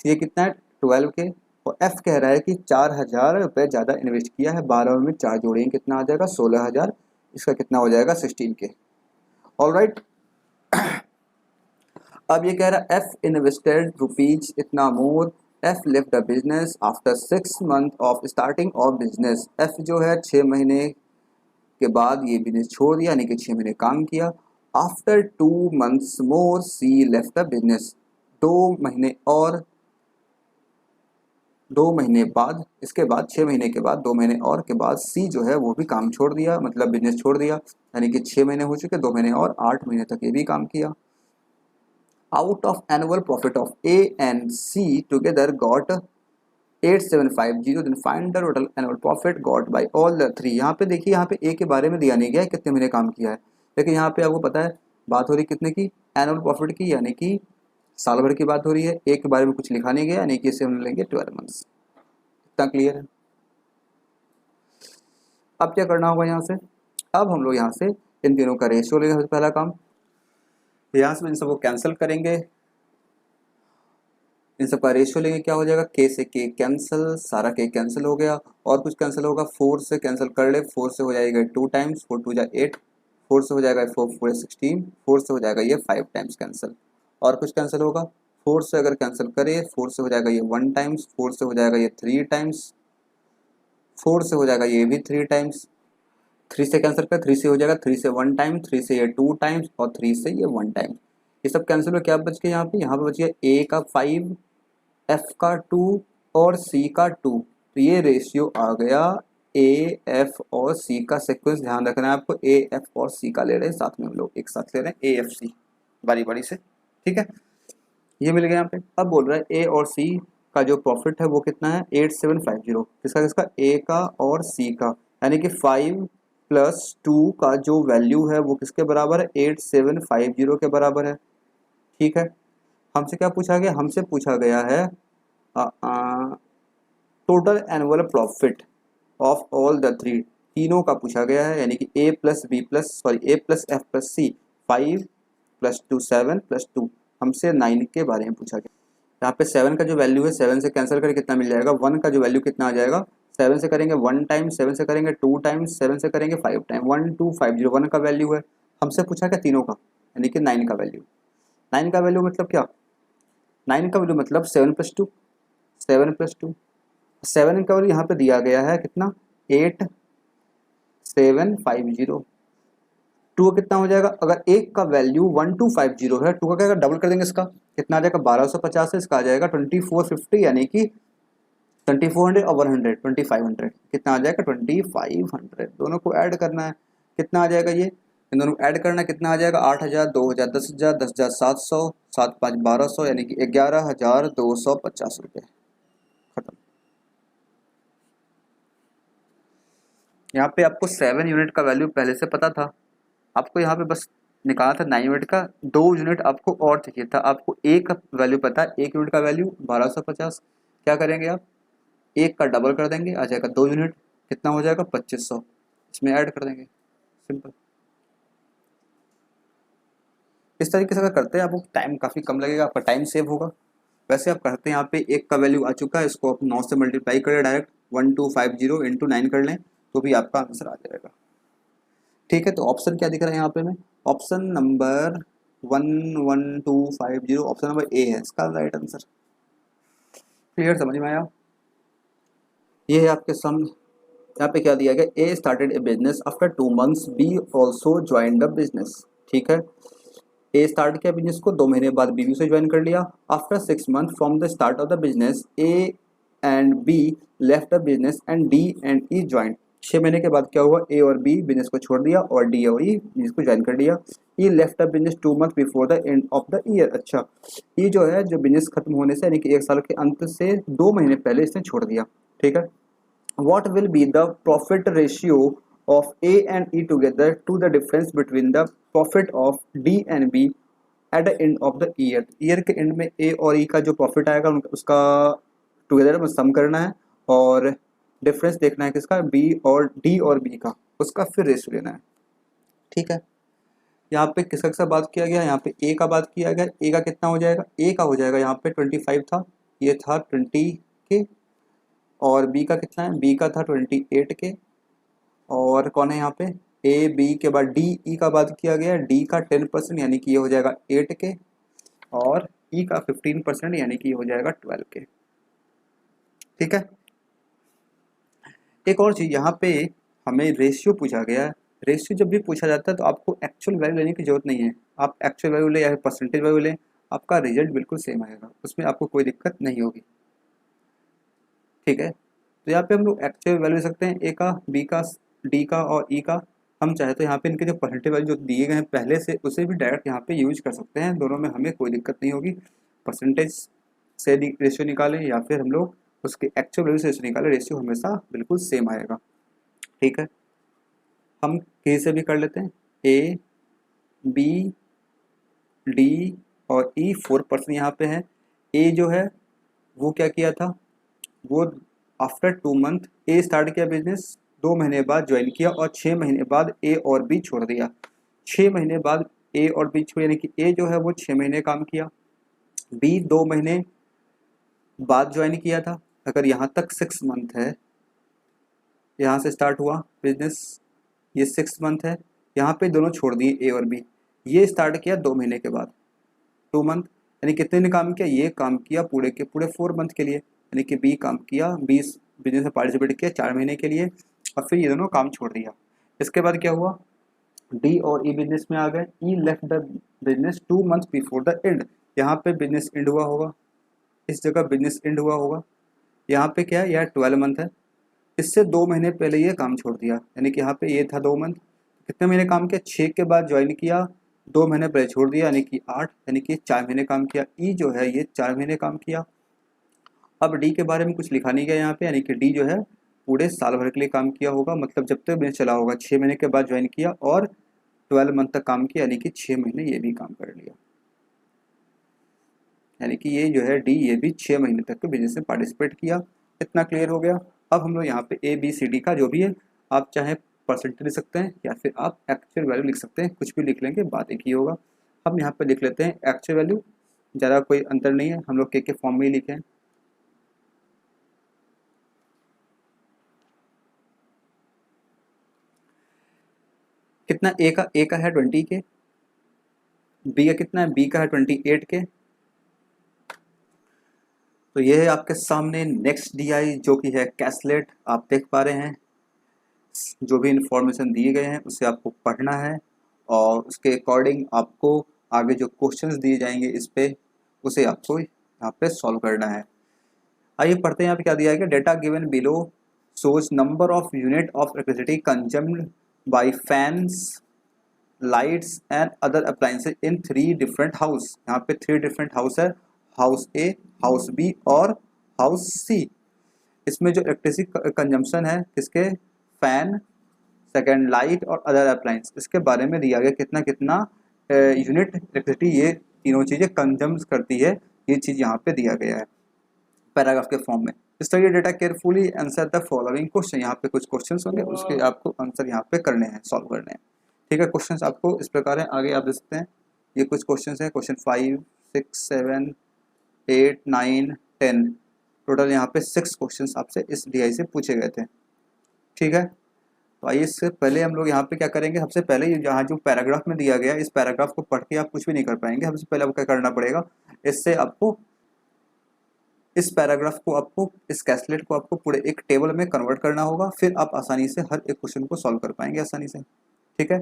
सी कितना है 12 के, और एफ कह रहा है कि 4,000 रुपये ज़्यादा इन्वेस्ट किया है, 12 में 4 जोड़ेंगे कितना आ जाएगा 16,000, इसका कितना हो जाएगा 16 के। ऑलराइट, अब ये कह रहा है एफ इन्वेस्टेड रुपीज इतना more, F left the business after 6 month of starting of business, F जो है 6 महीने के बाद ये बिजनेस छोड़ दिया, यानी कि 6 महीने काम किया। After 2 months more C left the business, 2 महीने और 2 महीने बाद, इसके बाद 6 महीने के बाद 2 महीने और के बाद सी जो है वो भी काम छोड़ दिया, मतलब बिजनेस छोड़ दिया, यानी कि 6 महीने हो चुके, 2 महीने और 8 महीने तक ये भी काम किया। Out of annual profit of A and C together got 8750, then find the total annual profit got by all the three. यहाँ पे देखिए, यहाँ पे ए के बारे में दिया नहीं गया है कितने महीने काम किया है, लेकिन यहाँ पे आपको पता है बात हो रही कितने की, एनुअल प्रॉफिट की, यानी कि साल भर की बात हो रही है। ए के बारे में कुछ लिखा नहीं गया, यानी कि इसे हम लेंगे 12 मंथ्स। इतना क्लियर है। अब क्या करना होगा यहाँ से, अब हम लोग यहाँ से इन तीनों का रेशियो लेंगे, सबसे पहला काम यहाँ से इन सबको कैंसिल करेंगे, इन सब का रेशियो लेंगे, क्या हो जाएगा के से के कैंसिल, सारा के कैंसिल हो गया, और कुछ कैंसिल होगा, 4 से कैंसिल कर ले, 4 से हो जाएगा 2 टाइम्स, 4 2 जा 8, 4 से हो जाएगा 4 4 16, 4 से हो जाएगा ये 5 टाइम्स कैंसिल, और कुछ कैंसिल होगा, 4 से अगर कैंसिल करे 4 से हो जाएगा ये 1 टाइम्स, 4 से हो जाएगा ये 3 टाइम्स, 4 से हो जाएगा ये भी 3 टाइम्स, 3 से कैंसिल कर 3 से हो जाएगा 3 से 1 टाइम, 3 से ये 2 टाइम्स, और 3 से ये 1 टाइम। ये सब कैंसिल हो, क्या बच गया यहाँ पे बच गया ए का 5, एफ का 2 और सी का 2। तो ये रेशियो आ गया ए एफ और सी का सीक्वेंस, ध्यान रखना है आपको, ए एफ और सी का ले रहे हैं साथ में, हम लोग एक साथ ले रहे हैं ए एफ सी बारी बारी से। ठीक है, ये मिल गया यहाँ पे। अब बोल रहा है ए और सी का जो प्रॉफिट है वो कितना है 8750, किसका किसका, ए का और सी का, यानी कि 5 + 2 का जो वैल्यू है वो किसके बराबर है 8750 के बराबर है। ठीक है, हमसे क्या पूछा गया, हमसे पूछा गया है total annual profit of all the three, तीनों का पूछा गया है, यानी कि ए प्लस एफ प्लस सी, 5 + 2 7 + 2, हमसे 9 के बारे में पूछा गया। यहाँ पे 7 का जो वैल्यू है 7 से कैंसिल करके कितना मिल जाएगा, 1 का जो वैल्यू कितना आ जाएगा, 7 से करेंगे 1 टाइम, 7 से करेंगे 2 टाइम्स, 7 से करेंगे 5 टाइम, 1250 1 का वैल्यू है। हमसे पूछा क्या तीनों का, यानी कि 9 का वैल्यू। 9 का वैल्यू मतलब क्या, 9 का वैल्यू मतलब 7 + 2, 7 + 2, 7 का वैल्यू यहाँ पे दिया गया है कितना 8750, टू का कितना हो जाएगा, अगर एक का वैल्यू 1250 है, टू का क्या डबल कर देंगे इसका, कितना आ जाएगा 1250 है, इसका आ जाएगा 2450, यानी कि 2400 और 100 2500, कितना आ जाएगा 2500। दोनों को ऐड करना है, कितना आ जाएगा ये, इन दोनों को ऐड करना है, कितना आ जाएगा 8000 2000 10000 10000 700 7 5 1200, यानी कि 11250 रुपये। खत्म। यहाँ पे आपको 7 यूनिट का वैल्यू पहले से पता था, आपको यहाँ पे बस निकाला था 9 यूनिट का, 2 यूनिट आपको और चाहिए था। आपको एक का वैल्यू पता है, 1 यूनिट का वैल्यू 1250, क्या करेंगे आप, एक का डबल कर देंगे, आ जाएगा 2 यूनिट, कितना हो जाएगा 2500, इसमें ऐड कर देंगे, सिंपल। इस तरीके से अगर करते हैं आपको टाइम काफ़ी कम लगेगा, आपका टाइम सेव होगा। वैसे आप करते हैं यहाँ पे एक का वैल्यू आ चुका है, इसको आप 9 से मल्टीप्लाई करें, डायरेक्ट 1250 इंटू 9 कर लें तो भी आपका आंसर आ जाएगा। ठीक है, तो ऑप्शन क्या दिख रहा है यहाँ पे में, option number 11250, option number A है इसका राइट आंसर। क्लियर, समझ में आया। ये है आपके सम, यहाँ पे क्या दिया गया, A started a business after 2 months, B also join the business. ठीक है, ए स्टार्ट किया बिजनेस को, 2 महीने बाद बी उसे ज्वाइन कर लिया। After 6 month from the start of the business, A and B left the business and D and E join. 6 महीने के बाद क्या हुआ, ए और बी बिजनेस को छोड़ दिया और डी और ई बिजनेस को ज्वाइन कर लिया। E left the business 2 month before the end of the year. अच्छा, ये जो है, जो बिजनेस खत्म होने से यानी कि 1 साल के अंत से 2 महीने पहले इसने छोड़ दिया। ठीक है, what will be the profit ratio of A and E together to the difference between the profit of D and B at the end of the year। Year के एंड में A और E का जो profit आएगा उसका together में सम करना है, और डिफरेंस देखना है किसका, B और D और B का, उसका फिर रेशियो लेना है। ठीक है, यहाँ पे किसका किसका बात किया गया, यहाँ पे A का बात किया गया। A का कितना हो जाएगा, A का हो जाएगा यहाँ पे 25 था, ये था 20 के, और बी का कितना है, बी का था 28 के, और कौन है यहाँ पे, ए बी के बाद डी ई का बात किया गया, डी का 10% यानी कि ये हो जाएगा 8 के, और ई का 15% यानी कि ये हो जाएगा 12 के। ठीक है, एक और चीज़ यहाँ पे हमें रेशियो पूछा गया है। रेशियो जब भी पूछा जाता है तो आपको एक्चुअल वैल्यू लेने की जरूरत नहीं है, आप एक्चुअल वैल्यू ले या परसेंटेज वैल्यू लें, आपका रिजल्ट बिल्कुल सेम आएगा, उसमें आपको कोई दिक्कत नहीं होगी। ठीक है, तो यहाँ पे हम लोग एक्चुअल वैल्यू ले सकते हैं, ए का, बी का, डी का और ई का। हम चाहे तो यहाँ पे इनके जो परसेंटेज वैल्यू जो दिए गए हैं पहले से, उसे भी डायरेक्ट यहाँ पे यूज कर सकते हैं, दोनों में हमें कोई दिक्कत नहीं होगी। परसेंटेज से रेशियो निकालें या फिर हम लोग उसके एक्चुअल वैल्यू से रेशियो निकालें, रेशियो हमेशा बिल्कुल सेम आएगा। ठीक है, हम कहीं से भी कर लेते हैं, ए बी डी और ई 4% यहाँ पे है। ए जो है वो क्या किया था, वो आफ्टर 2 मंथ ए स्टार्ट किया बिजनेस, 2 महीने बाद ज्वाइन किया, और 6 महीने बाद ए और बी छोड़ दिया। 6 महीने बाद ए और बी छोड़, यानी कि ए जो है वो 6 महीने काम किया, बी 2 महीने बाद ज्वाइन किया था। अगर यहाँ तक 6 मंथ है, यहाँ से स्टार्ट हुआ बिजनेस, ये 6 मंथ है, यहाँ पे दोनों छोड़ दिए ए और बी। ये स्टार्ट किया 2 महीने के बाद, 2 मंथ, यानी कितने ने काम किया, ये काम किया पूरे के पूरे 4 मंथ के लिए, यानी कि बी काम किया, 20 बिजनेस में पार्टिसिपेट किया 4 महीने के लिए, और फिर ये दोनों काम छोड़ दिया। इसके बाद क्या हुआ, डी और ई बिजनेस में आ गए। E left the business 2 month before the end, यहाँ पे बिजनेस एंड हुआ होगा, इस जगह बिजनेस एंड हुआ होगा। यहाँ पे क्या है, यह 12 मंथ है, इससे 2 महीने पहले ये काम छोड़ दिया, यानी कि यहाँ पे ये था 2 मंथ, कितने महीने काम किया, 6 के बाद ज्वाइन किया, 2 महीने पहले छोड़ दिया, यानी कि 8, यानी कि 4 महीने काम किया। ई जो है ये 4 महीने काम किया। अब डी के बारे में कुछ लिखा नहीं गया यहाँ पे, यानी कि डी जो है पूरे साल भर के लिए काम किया होगा, मतलब जब तक बिजनेस चला होगा, 6 महीने के बाद ज्वाइन किया और 12 मंथ तक काम किया, यानी कि 6 महीने ये भी काम कर लिया, यानी कि ये जो है डी, ये भी 6 महीने तक के बिजनेस में पार्टिसिपेट किया। इतना क्लियर हो गया। अब हम लोग यहाँ पे ए बी सी डी का जो भी है, आप चाहे परसेंटेज लिख सकते हैं या फिर आप एक्चुअल वैल्यू लिख सकते हैं, कुछ भी लिख लेंगे, बात एक ही होगा। हम यहाँ पे लिख लेते हैं एक्चुअल वैल्यू, ज़्यादा कोई अंतर नहीं है, हम लोग के फॉर्म में ही लिखे हैं। कितना, ए का है 20 के, बी का कितना है, बी का है 28 के। तो ये है आपके सामने नेक्स्ट डीआई जो कि है कैसलेट, आप देख पा रहे हैं। जो भी इंफॉर्मेशन दिए गए हैं उसे आपको पढ़ना है और उसके अकॉर्डिंग आपको आगे जो क्वेश्चंस दिए जाएंगे इस पे उसे आपको यहाँ पे सॉल्व करना है। आइए पढ़ते हैं यहाँ पे क्या दिया है। Data given below shows number of unit of electricity consumed by fans, lights and other appliances in 3 different house। यहाँ पे 3 different house है, हाउस ए, हाउस बी और हाउस सी। इसमें जो इलेक्ट्रिसिटी कंजम्पशन है किसके, फैन, सेकेंड लाइट और अदर अप्लायंस, इसके बारे में दिया गया कितना कितना यूनिट इलेक्ट्रिसिटी ये तीनों चीज़ें कंजम्स करती है, ये चीज़ यहाँ पे दिया गया है पैराग्राफ के फॉर्म में। Study data carefully answer the following question, यहाँ पे कुछ क्वेश्चंस होंगे उसके आपको आंसर यहाँ पे करने हैं, सॉल्व करने हैं। ठीक है, क्वेश्चंस आपको इस प्रकार है, आगे आप देख सकते हैं ये कुछ क्वेश्चंस हैं, क्वेश्चन 5, 6, 7, 8, 9, 10, टोटल यहाँ पे 6 क्वेश्चंस आपसे इस DI से पूछे गए थे। ठीक है, तो आइए इससे पहले हम लोग यहाँ पे क्या करेंगे, सबसे पहले यहाँ जो पैराग्राफ में दिया गया इस पैराग्राफ को पढ़ के आप कुछ भी नहीं कर पाएंगे। सबसे पहले आपको क्या करना पड़ेगा, इससे आपको इस पैराग्राफ को आपको इस कैसलेट को आपको पूरे एक टेबल में कन्वर्ट करना होगा, फिर आप आसानी से हर एक क्वेश्चन को सॉल्व कर पाएंगे आसानी से। ठीक है,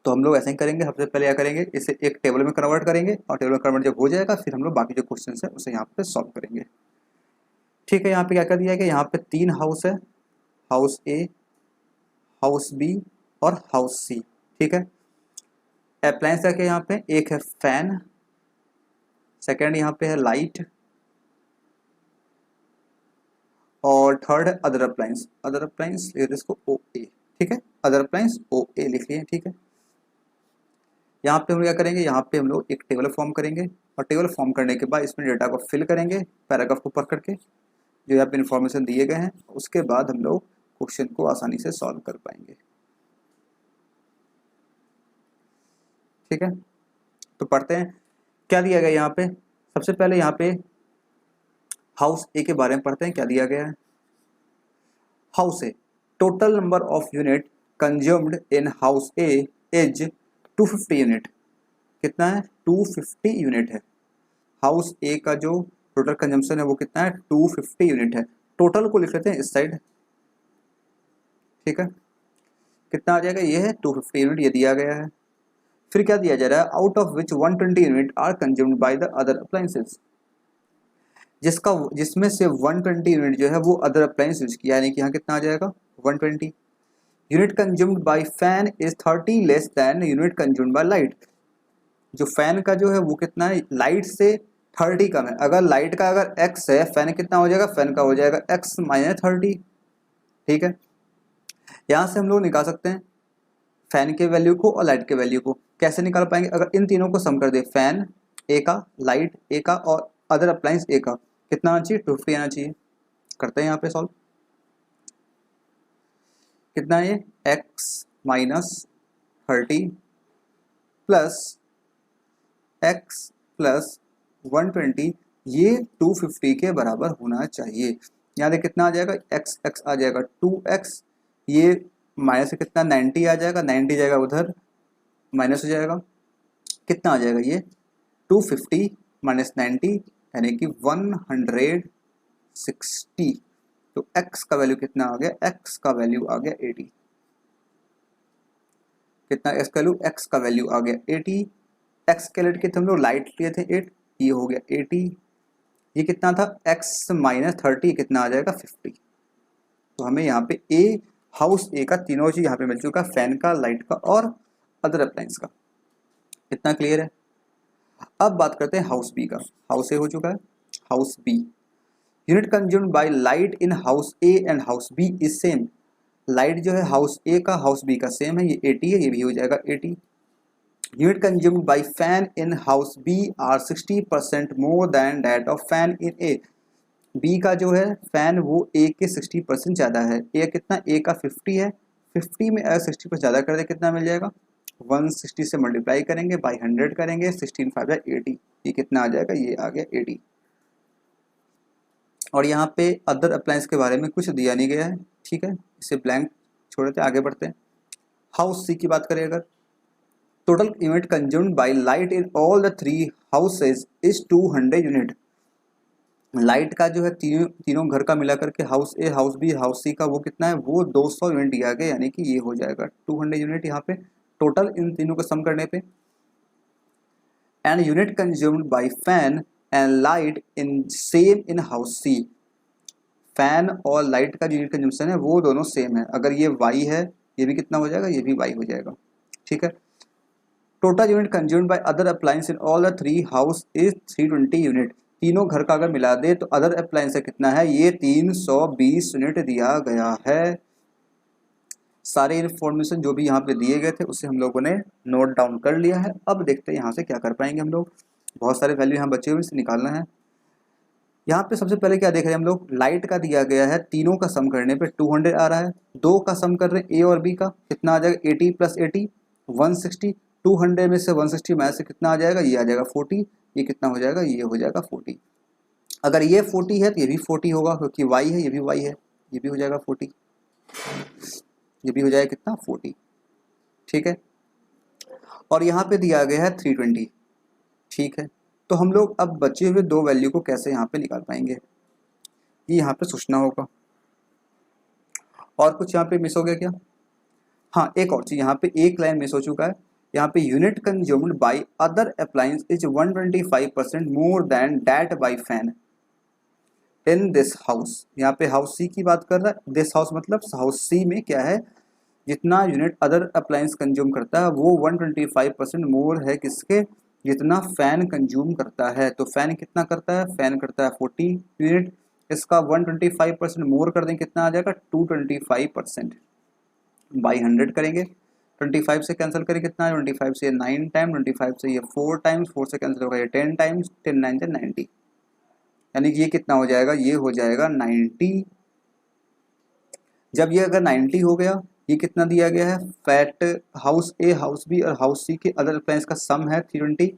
तो हम लोग ऐसे ही करेंगे। सबसे पहले क्या करेंगे, इसे एक टेबल में कन्वर्ट करेंगे और टेबल में कन्वर्ट जब हो जाएगा फिर हम लोग बाकी जो क्वेश्चन है उसे यहाँ पे सॉल्व करेंगे। ठीक है, यहाँ पे क्या कर दिया है कि यहाँ पे 3 हाउस है, हाउस ए, हाउस बी और हाउस सी। ठीक है, अप्लायंस क्या यहाँ पे, एक है फैन, सेकेंड यहाँ पे है लाइट और थर्ड है अदर अप्लायंस। अदर अप्लायंस इसको ओ ए। ठीक है, अदर अप्लायंस ओ ए लिख लिए। ठीक है, यहाँ पे हम क्या करेंगे, यहाँ पे हम लोग एक टेबल फॉर्म करेंगे और टेबल फॉर्म करने के बाद इसमें डेटा को फिल करेंगे पैराग्राफ को पढ़ करके जो यहाँ पे इंफॉर्मेशन दिए गए हैं, उसके बाद हम लोग क्वेश्चन को आसानी से सॉल्व कर पाएंगे। ठीक है, तो पढ़ते हैं क्या दिया गया यहाँ पे। सबसे पहले यहाँ पे हाउस ए के बारे में पढ़ते हैं, क्या दिया गया है। House A, total number of unit consumed in house A is 250 unit. कितना है, 250 यूनिट है। हाउस ए का जो टोटल कंजम्पशन है वो कितना है, 250 यूनिट है। टोटल को लिख लेते हैं इस साइड। ठीक है, कितना आ जाएगा, ये है 250 यूनिट, ये दिया गया है। फिर क्या दिया जा रहा है, out of which 120 unit are consumed by the other appliances. जिसमें से 120 यूनिट जो है वो अदर अप्लायंस यूज किया, यानी कि यहाँ कितना आ जाएगा 120। Unit consumed by fan is 30 less than unit consumed by light. जो फैन का जो है वो कितना है, लाइट से 30 कम है। अगर लाइट का अगर x है, फैन कितना हो जाएगा, फैन का हो जाएगा x माइनस 30। ठीक है, यहाँ से हम लोग निकाल सकते हैं फैन के वैल्यू को और लाइट के वैल्यू को। कैसे निकाल पाएंगे, अगर इन तीनों को सम कर दे, फैन ए का, लाइट ए का और अदर अप्लायंस ए का, कितना आना चाहिए, 250 आना चाहिए। करते हैं यहाँ पे सॉल्व, कितना है ये, x minus 30 plus x plus 120, ये 250 के बराबर होना चाहिए। यहाँ देख कितना आ जाएगा, x आ जाएगा 2x, ये माइनस से कितना 90 आ जाएगा, 90 जाएगा उधर माइनस हो जाएगा, कितना आ जाएगा ये 250 माइनस 90 यानी कि 160। तो x का वैल्यू कितना आ गया, x का वैल्यू आ गया 80। कितना x का वैल्यू, x का वैल्यू आ गया 80। x कैलकुलेट किए थे हम लोग, लाइट लिए थे 8, ये हो गया 80। ये कितना था, x माइनस 30, कितना आ जाएगा 50। तो हमें यहाँ पे ए, हाउस ए का तीनों चीज यहाँ पे मिल चुका, फैन का, लाइट का और अदर अप्लायंस का। कितना क्लियर है। अब बात करते हैं हाउस बी का। हाउस ए हो चुका है, house B, unit consumed by light in house A and house B is same. Light जो है हाउस ए का हाउस बी का सेम है, ये 80 है, ये भी हो जाएगा 80। Unit consumed by fan in house B are 60% more than that of fan in A. B का जो है फैन वो ए के 60% ज़्यादा है। ए कितना, ए का 50 है, 50 में अगर 60% ज़्यादा कर दे कितना मिल जाएगा, 160 से मल्टीप्लाई करेंगे बाई 100 करेंगे, 16 5 80, ये कितना आ जाएगा, ये आ गया 80। और यहाँ पे अदर अप्लायंस के बारे में कुछ दिया नहीं गया है। ठीक है, इसे ब्लैंक छोड़ देते, आगे बढ़ते हैं। हाउस सी की बात करें अगर, total unit consumed by light in all the 3 houses is 200 unit. Light का जो है तीनों घर का मिला करके हाउस ए, हाउस बी, हाउस सी का वो कितना है, वो 200 यूनिट दिया गया, यानी कि ये हो जाएगा 200 यूनिट यहाँ पे टोटल इन तीनों को सम करने पे, and unit consumed by fan and light in same in house C. Fan और लाइट का जो यूनिट कंज्यूमशन है वो दोनों सेम है। अगर ये y है, ये भी कितना हो जाएगा, ये भी y हो जाएगा। ठीक है। Total unit consumed by other appliance in all the three house is 320 unit. तीनों घर का अगर मिला दे तो अदर अप्लायंस से कितना है, ये 320 यूनिट दिया गया है। सारे इन्फॉर्मेशन जो भी यहाँ पे दिए गए थे उसे हम लोगों ने नोट डाउन कर लिया है। अब देखते हैं यहाँ से क्या कर पाएंगे हम लोग। बहुत सारे वैल्यू यहाँ बचे हुए से निकालना है। यहाँ पे सबसे पहले क्या देख रहे हैं हम लोग, लाइट का दिया गया है, तीनों का सम करने पे 200 आ रहा है। दो का सम कर रहे हैं ए और बी का, कितना आ जाएगा 80 + 80 160। 200 में से 160 माइनस से कितना आ जाएगा, ये आ जाएगा 40। ये कितना हो जाएगा, ये हो जाएगा 40। अगर ये 40 है तो ये भी 40 होगा, क्योंकि वाई है, ये भी वाई है, ये भी हो जाएगा 40, ये भी हो जाएगा कितना 40। ठीक है। और यहाँ पे दिया गया है 320। ठीक है। तो हम लोग अब बचे हुए दो वैल्यू को कैसे यहाँ पे निकाल पाएंगे, ये यहाँ पे सोचना होगा। और कुछ यहाँ पे मिस हो गया क्या, हाँ एक और चीज, यहाँ पे एक लाइन मिस हो चुका है। यहाँ पे unit consumed by other appliance is 125% more than that bye fan in this house. यहाँ पे हाउस सी की बात कर रहा है। दिस हाउस मतलब हाउस सी में क्या है, जितना यूनिट अदर अप्लायंस कंज्यूम करता है वो 125% मोर है किसके, जितना फैन कंज्यूम करता है। तो फैन कितना करता है, फैन करता है 40 यूनिट, इसका 125% मोर कर दें कितना आ जाएगा 225%। बाई 100 करेंगे, 25 से कैंसिल करें कितना है, 25 से 9 टाइम, 25 से ये 4 टाइम्स, 4 से कैंसिल होगा ये 10 टाइम्स, 10 9 90, यानी कि ये कितना हो जाएगा, ये हो जाएगा 90। जब ये अगर 90 हो गया, ये कितना दिया गया है, फैट हाउस ए, हाउस बी और हाउस सी के अदर अप्लायंस का सम है 320।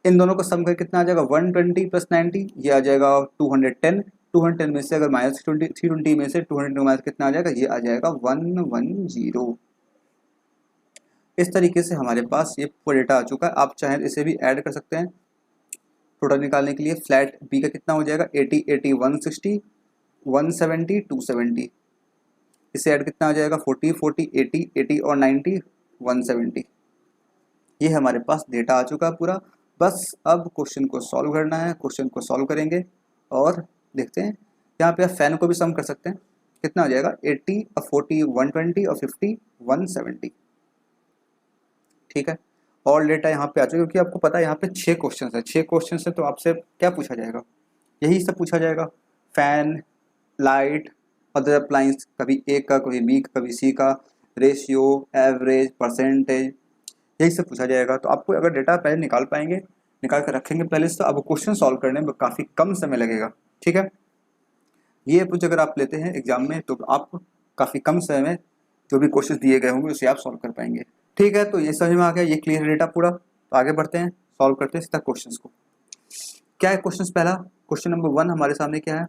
इन दोनों का सम कर कितना आ जाएगा 120 + 90, ये आ जाएगा 210। 210 में से अगर माइनस 320 में से 200 माइनस कितना आ जाएगा, ये आ जाएगा 110। इस तरीके से हमारे पास ये पूरा डेटा आ चुका है। आप चाहें इसे भी ऐड कर सकते हैं टोटल निकालने के लिए। फ्लैट बी का कितना हो जाएगा 80 80 160 170 270, इसे ऐड कितना आ जाएगा 40 40 80 80 और 90 170। ये हमारे पास डेटा आ चुका है पूरा। बस अब क्वेश्चन को सॉल्व करना है। क्वेश्चन को सॉल्व करेंगे और देखते हैं। यहाँ पे आप फैन को भी सम कर सकते हैं, कितना आ जाएगा 80 और 40 120 और 50 170। ठीक है। और डेटा यहाँ पे आ चुका है, क्योंकि आपको पता है यहाँ पे 6 क्वेश्चन है। 6 क्वेश्चन है तो आपसे क्या पूछा जाएगा, यही सब पूछा जाएगा। फैन, लाइट, अदर अप्लायंस, कभी ए का, कभी बी का, कभी सी का, रेशियो, एवरेज, परसेंटेज, यही सब पूछा जाएगा। तो आपको अगर डेटा पहले निकाल पाएंगे, निकाल कर रखेंगे पहले से, तो आपको क्वेश्चन सॉल्व करने में काफ़ी कम समय लगेगा। ठीक है। ये अप्रोच अगर आप लेते हैं एग्जाम में तो आप काफ़ी कम समय में जो भी क्वेश्चन दिए गए होंगे उसे आप सॉल्व कर पाएंगे। ठीक है। तो ये समझ में आ गया, ये क्लियर डेटा पूरा। तो आगे बढ़ते हैं, सॉल्व करते हैं सीधा क्वेश्चन को। क्या है क्वेश्चन पहला, क्वेश्चन नंबर 1 हमारे सामने क्या है,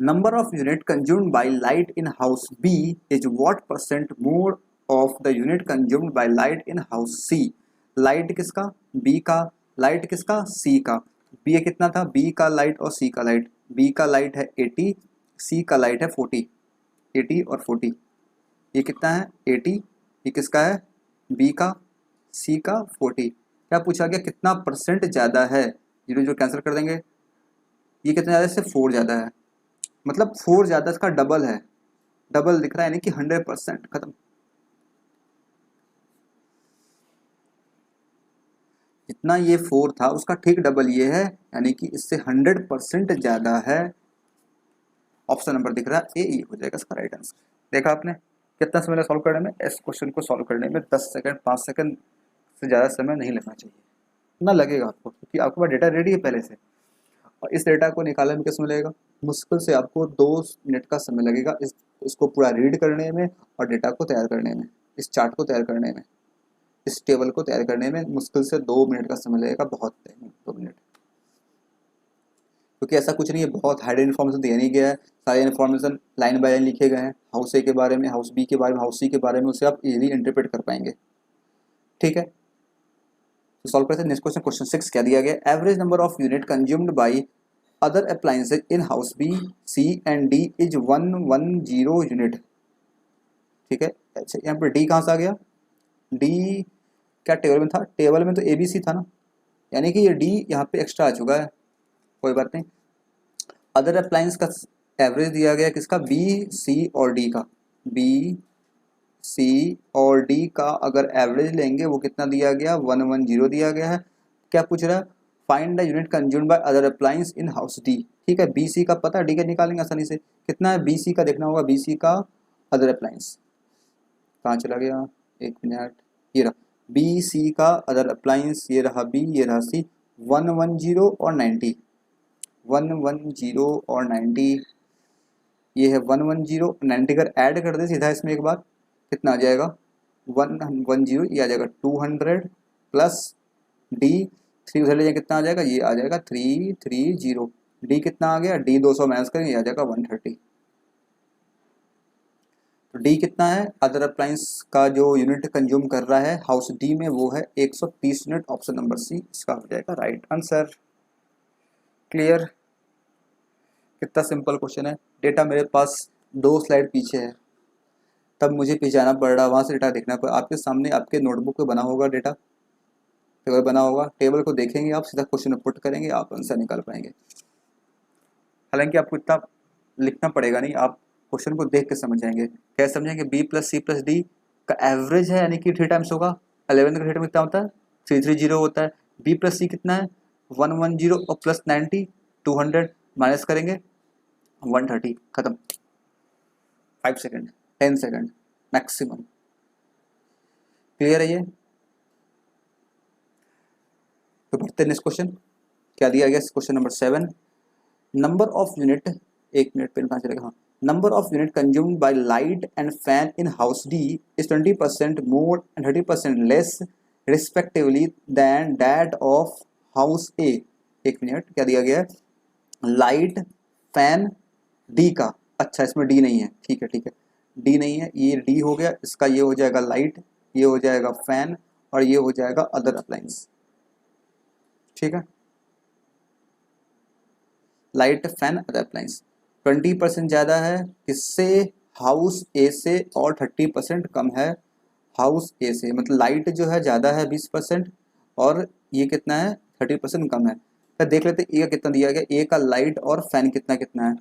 number of unit consumed by light in house B is what % more of the unit consumed by light in house C. Light किसका, बी का, लाइट किसका, सी का। बी कितना था, बी का लाइट और सी का लाइट। बी का लाइट है 80, सी का लाइट है 40। 80 और 40, ये कितना है 80, ये किसका है बी का, सी का 40। क्या पूछा गया, कितना % ज़्यादा है, जीरो जो कैंसिल कर देंगे, ये कितना ज़्यादा, इससे 4 ज़्यादा है, मतलब 4 ज़्यादा, इसका डबल है, डबल दिख रहा है, यानी कि 100% खत्म। जितना ये 4 था उसका ठीक डबल ये है, यानी कि इससे 100% ज़्यादा है। ऑप्शन नंबर दिख रहा है ए, ये हो जाएगा इसका राइट आंसर। देखा आपने कितना समय सॉल्व करने में, इस क्वेश्चन को सॉल्व करने में 10 सेकंड 5 सेकंड से ज़्यादा समय नहीं लगना चाहिए, ना लगेगा आपको, क्योंकि आपके पास डेटा रेडी है पहले से। और इस डेटा को निकालने में कितना समय लगेगा, मुश्किल से आपको 2 मिनट का समय लगेगा इसको पूरा रीड करने में और डेटा को तैयार करने में, इस चार्ट को तैयार करने में, इस टेबल को तैयार करने में मुश्किल से 2 मिनट का समय लगेगा, बहुत नहीं 2 मिनट। क्योंकि ऐसा कुछ नहीं है, बहुत हाइड इन्फॉर्मेशन दिया नहीं गया है, सारे इन्फॉर्मेशन लाइन बाय लाइन लिखे गए हैं, हाउस ए के बारे में, हाउस बी के बारे में, हाउस सी के बारे में, उसे आप इजीली इंटरप्रेट कर पाएंगे। ठीक है। तो सॉल्व करते हैं नेक्स्ट क्वेश्चन। क्वेश्चन 6 क्या दिया गया, average number of unit consumed by other appliances in house B, C and D is 110 unit. ठीक है। अच्छा यहाँ पे डी कहाँ से आ गया, डी क्या टेबल में था, टेबल में तो ए बी सी था ना, यानी कि ये डी यहाँ पे एक्स्ट्रा आ चुका है, कोई बात नहीं। अदर अप्लायंस का एवरेज दिया गया किसका, बी सी और डी का, बी सी और डी का अगर एवरेज लेंगे वो कितना दिया गया, 110 दिया गया है। क्या पूछ रहा है, find the unit consumed by other appliance in house D. ठीक है, बी सी का पता है, डी का निकालेंगे आसानी से, कितना है बी सी का देखना होगा, बी सी का अदर अप्लायंस कहाँ चला गया, एक मिनट, ये रहा बी सी का अदर अप्लायंस, ये रहा बी, ये रहा सी, 110 और 90, 110 और 90, ये है 110 90 अगर ऐड कर दे सीधा इसमें एक बार कितना आ जाएगा, 110 ये आ जाएगा 200 प्लस डी 3 उधर ले जाए कितना आ जाएगा, ये आ जाएगा 330, डी कितना आ गया, डी 200 माइनस करेंगे, ये आ जाएगा 130। तो डी कितना है, अदर अप्लायंस का जो यूनिट कंज्यूम कर रहा है हाउस डी में वो है 130 यूनिट, ऑप्शन नंबर सी इसका हो जाएगा राइट आंसर। क्लियर, कितना सिंपल क्वेश्चन है। डेटा मेरे पास 2 स्लाइड पीछे है, तब मुझे पीछे जाना पड़ रहा, वहाँ से डेटा देखना पड़ा, आपके सामने आपके नोटबुक पे बना होगा डेटा, टेबल बना होगा, टेबल को देखेंगे आप, सीधा क्वेश्चन पुट करेंगे, आप आंसर निकाल पाएंगे। हालांकि आपको इतना लिखना पड़ेगा नहीं, आप क्वेश्चन को देख के समझ जाएंगे। कैसे समझेंगे, B plus C plus D का एवरेज है, यानी कि 3 टाइम्स होगा, 11 का 3 टाइम कितना होता है, 330 होता है। बी प्लस सी कितना है, 110 और प्लस 90 200 माइनस करेंगे 130, खत्म, 5 सेकेंड 10 सेकेंड मैक्सिमम। क्लियर है ये। तो बढ़ते हैं नेक्स्ट क्वेश्चन, क्या दिया गया question number 7, number of unit, एक मिनट पेन कहाँ चलेगा, हाँ, number of unit consumed by light and fan in house D is 20% more and 30% less respectively than that of house A। एक मिनट, क्या दिया गया है, लाइट फैन डी का, अच्छा इसमें डी नहीं है, ठीक है ठीक है, डी नहीं है, ये डी हो गया, इसका ये हो जाएगा लाइट, ये हो जाएगा फैन और ये हो जाएगा अदर अप्लायंस। ठीक है, लाइट फैन अदर अप्लायंस 20% ज़्यादा है किससे, हाउस ए से, और 30% कम है हाउस ए से, मतलब लाइट जो है ज़्यादा है 20% और ये कितना है 30% कम है। तो देख लेते ए का कितना दिया गया, ए का लाइट और फैन कितना कितना है,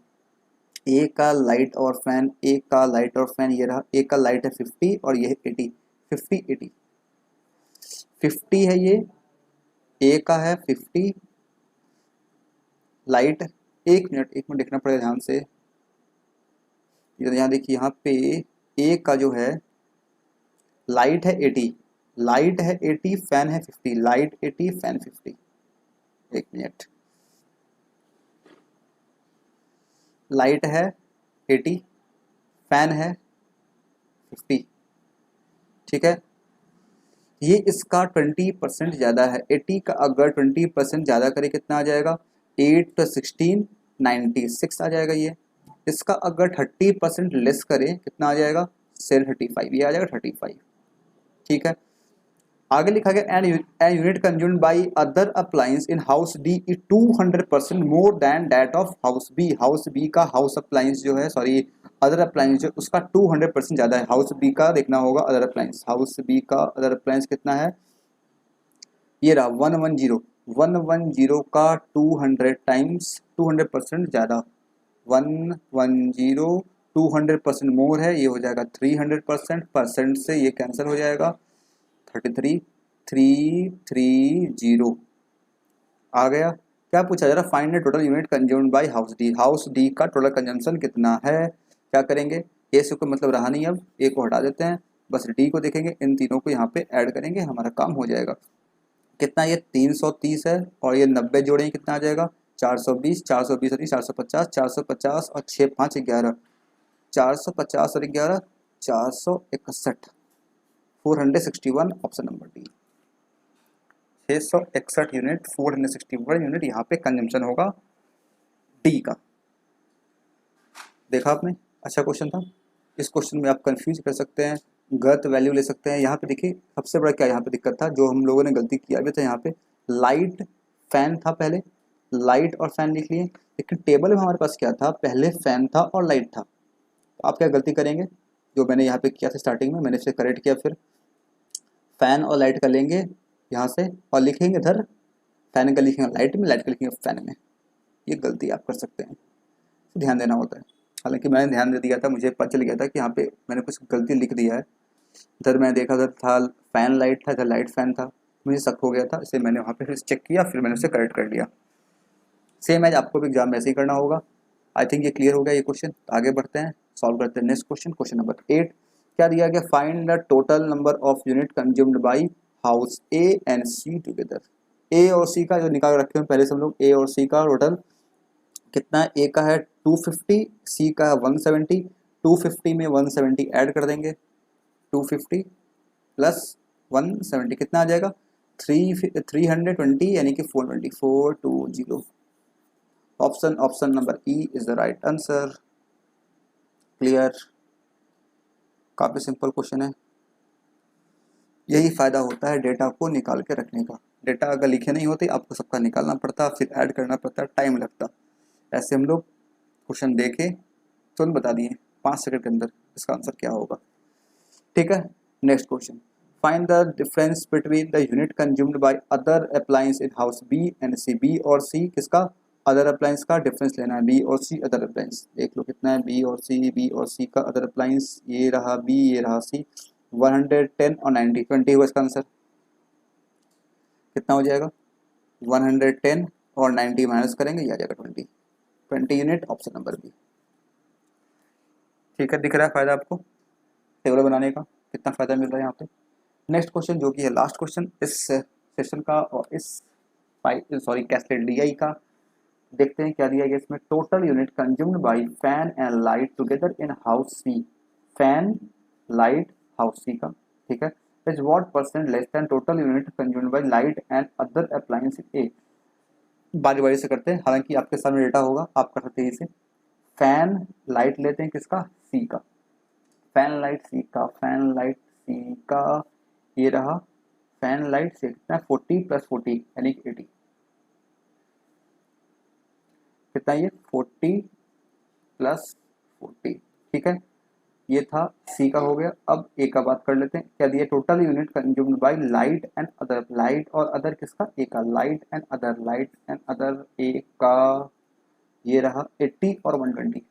ए का लाइट और फैन, ए का लाइट और फैन ये रहा, ए का लाइट है 50 और ये है 80, 50 80, 50 है ये, ए का है 50 लाइट, एक मिनट देखना पड़ेगा ध्यान से, यहाँ देखिए यहाँ पे ए का जो है लाइट है 80, लाइट है 80 फैन है 50, लाइट 80 फैन 50, एक मिनट, लाइट है 80 फैन है 50, ठीक है, ये इसका 20% ज़्यादा है, 80 का अगर 20% ज़्यादा करे कितना आ जाएगा, 8 + 16 96 आ जाएगा ये, इसका अगर 30% लेस करें कितना आ जाएगा, 35, ये आ जाएगा 35। ठीक है, आगे लिखा गया an unit consumed by other appliance in house D is 200% more than that of house B. House B का हाउस अप्लायंस जो है, सॉरी अदर अप्लायंस जो उसका 200% ज़्यादा है, हाउस बी का देखना होगा अदर अप्लायंस, हाउस बी का अदर अप्लायंस कितना है, ये रहा 110, 110 का 200 टाइम्स 200% ज़्यादा, 110 200% मोर है, ये हो जाएगा 300%, परसेंट से ये कैंसिल हो जाएगा, 33 330 आ गया। क्या पूछा जा रहा, find the total unit consumed by house D, house D का टोटल कंजम्पशन कितना है। क्या करेंगे, ए से कोई मतलब रहा नहीं, अब ए को हटा देते हैं, बस डी को देखेंगे, इन तीनों को यहाँ पे ऐड करेंगे, हमारा काम हो जाएगा। कितना, ये 330 है और ये 90 जोड़ेंगे कितना आ जाएगा, 420, 420 और 450, 450 और 6 5 11, 450 और 11 461, 461 option number D, 661 unit, 461 unit यहाँ पे कंजम्पशन होगा डी का। देखा आपने, अच्छा क्वेश्चन था। इस क्वेश्चन में आप कंफ्यूज कर सकते हैं, गलत वैल्यू ले सकते हैं। यहाँ पे देखिए सबसे बड़ा क्या यहाँ पे दिक्कत था, जो हम लोगों ने गलती किया भी था, यहाँ पे लाइट फैन था, पहले लाइट और फैन लिख लिए, लेकिन टेबल में हमारे पास क्या था, पहले फैन था और लाइट था। तो आप क्या गलती करेंगे, जो मैंने यहाँ पे किया था स्टार्टिंग में, मैंने इसे करेक्ट किया। फिर फैन और लाइट का लेंगे यहाँ से और लिखेंगे इधर, फैन का लिखेंगे लाइट में, लाइट का लिखेंगे फैन में। ये गलती आप कर सकते हैं, ध्यान देना होता है। हालांकि मैंने ध्यान दे दिया था, मुझे पता चल गया था कि यहाँ पे मैंने कुछ गलती लिख दिया है। इधर मैंने देखा था फैन लाइट था, इधर लाइट फैन था, मुझे शक हो गया था, इसे मैंने वहाँ पे फिर चेक किया, फिर मैंने उसे करेक्ट कर लिया। सेम एज आपको भी एग्जाम में ऐसे ही करना होगा। आई थिंक ये क्लियर हो गया ये क्वेश्चन। आगे बढ़ते हैं, सॉल्व करते हैं नेक्स्ट क्वेश्चन। क्वेश्चन नंबर 8 क्या दिया गया, find the total number of unit consumed by house A and C together. A और सी का जो निकाल रखे हैं पहले से हम लोग, ए और सी का टोटल कितना है। ए का है 250, सी का है 170। 250 में 170 ऐड कर देंगे, 250 प्लस 170 कितना आ जाएगा, 320 यानी कि 420। Option number E is the right answer. Clear, काफ़ी सिंपल क्वेश्चन है। यही फ़ायदा होता है डेटा को निकाल के रखने का। डेटा अगर लिखे नहीं होते आपको सबका निकालना पड़ता, फिर ऐड करना पड़ता, टाइम लगता। ऐसे हम लोग क्वेश्चन देखे तुरंत बता दिए 5 सेकंड के अंदर इसका आंसर क्या होगा। ठीक है, next question, find the difference between the unit consumed by other appliance in house B and C. B और सी किसका, अदर अप्लायंस का डिफरेंस लेना है। बी और सी अदर अप्लायंस, देख लो कितना है बी और सी। बी और सी का अदर अप्लायंस ये रहा बी, ये रहा सी। 110 और 90, 20 हुआ इसका आंसर। कितना हो जाएगा, 110 और 90 माइनस करेंगे, ये आ जाएगा 20 यूनिट। Option number B. ठीक है, दिख रहा है फायदा आपको टेबल बनाने का, कितना फायदा मिल रहा है यहाँ पे। नेक्स्ट क्वेश्चन जो कि है लास्ट क्वेश्चन इस सेशन का और इस कैसलेट डीआई का, देखते हैं क्या दिया गया इसमें। Total unit consumed by fan and light together in house C. Fan light house C का, ठीक है, is what percent less than total unit consumed by light and other appliance in A. बारी बारी से करते हैं, हालांकि आपके सामने डेटा होगा, आप कर सकते हैं इसे। फैन लाइट लेते हैं किसका, सी का। फैन लाइट सी का, फैन लाइट सी का ये रहा। फैन लाइट से कितना है, 40 प्लस 40 यानी कि 80। कितना ये 40 प्लस 40, ठीक है, ये था सी का हो गया। अब ए का बात कर लेते हैं, क्या दिया, total unit consumed by light and other. Light और अदर किसका, ए का। Light and other, light and other A का ये रहा 80 और 120।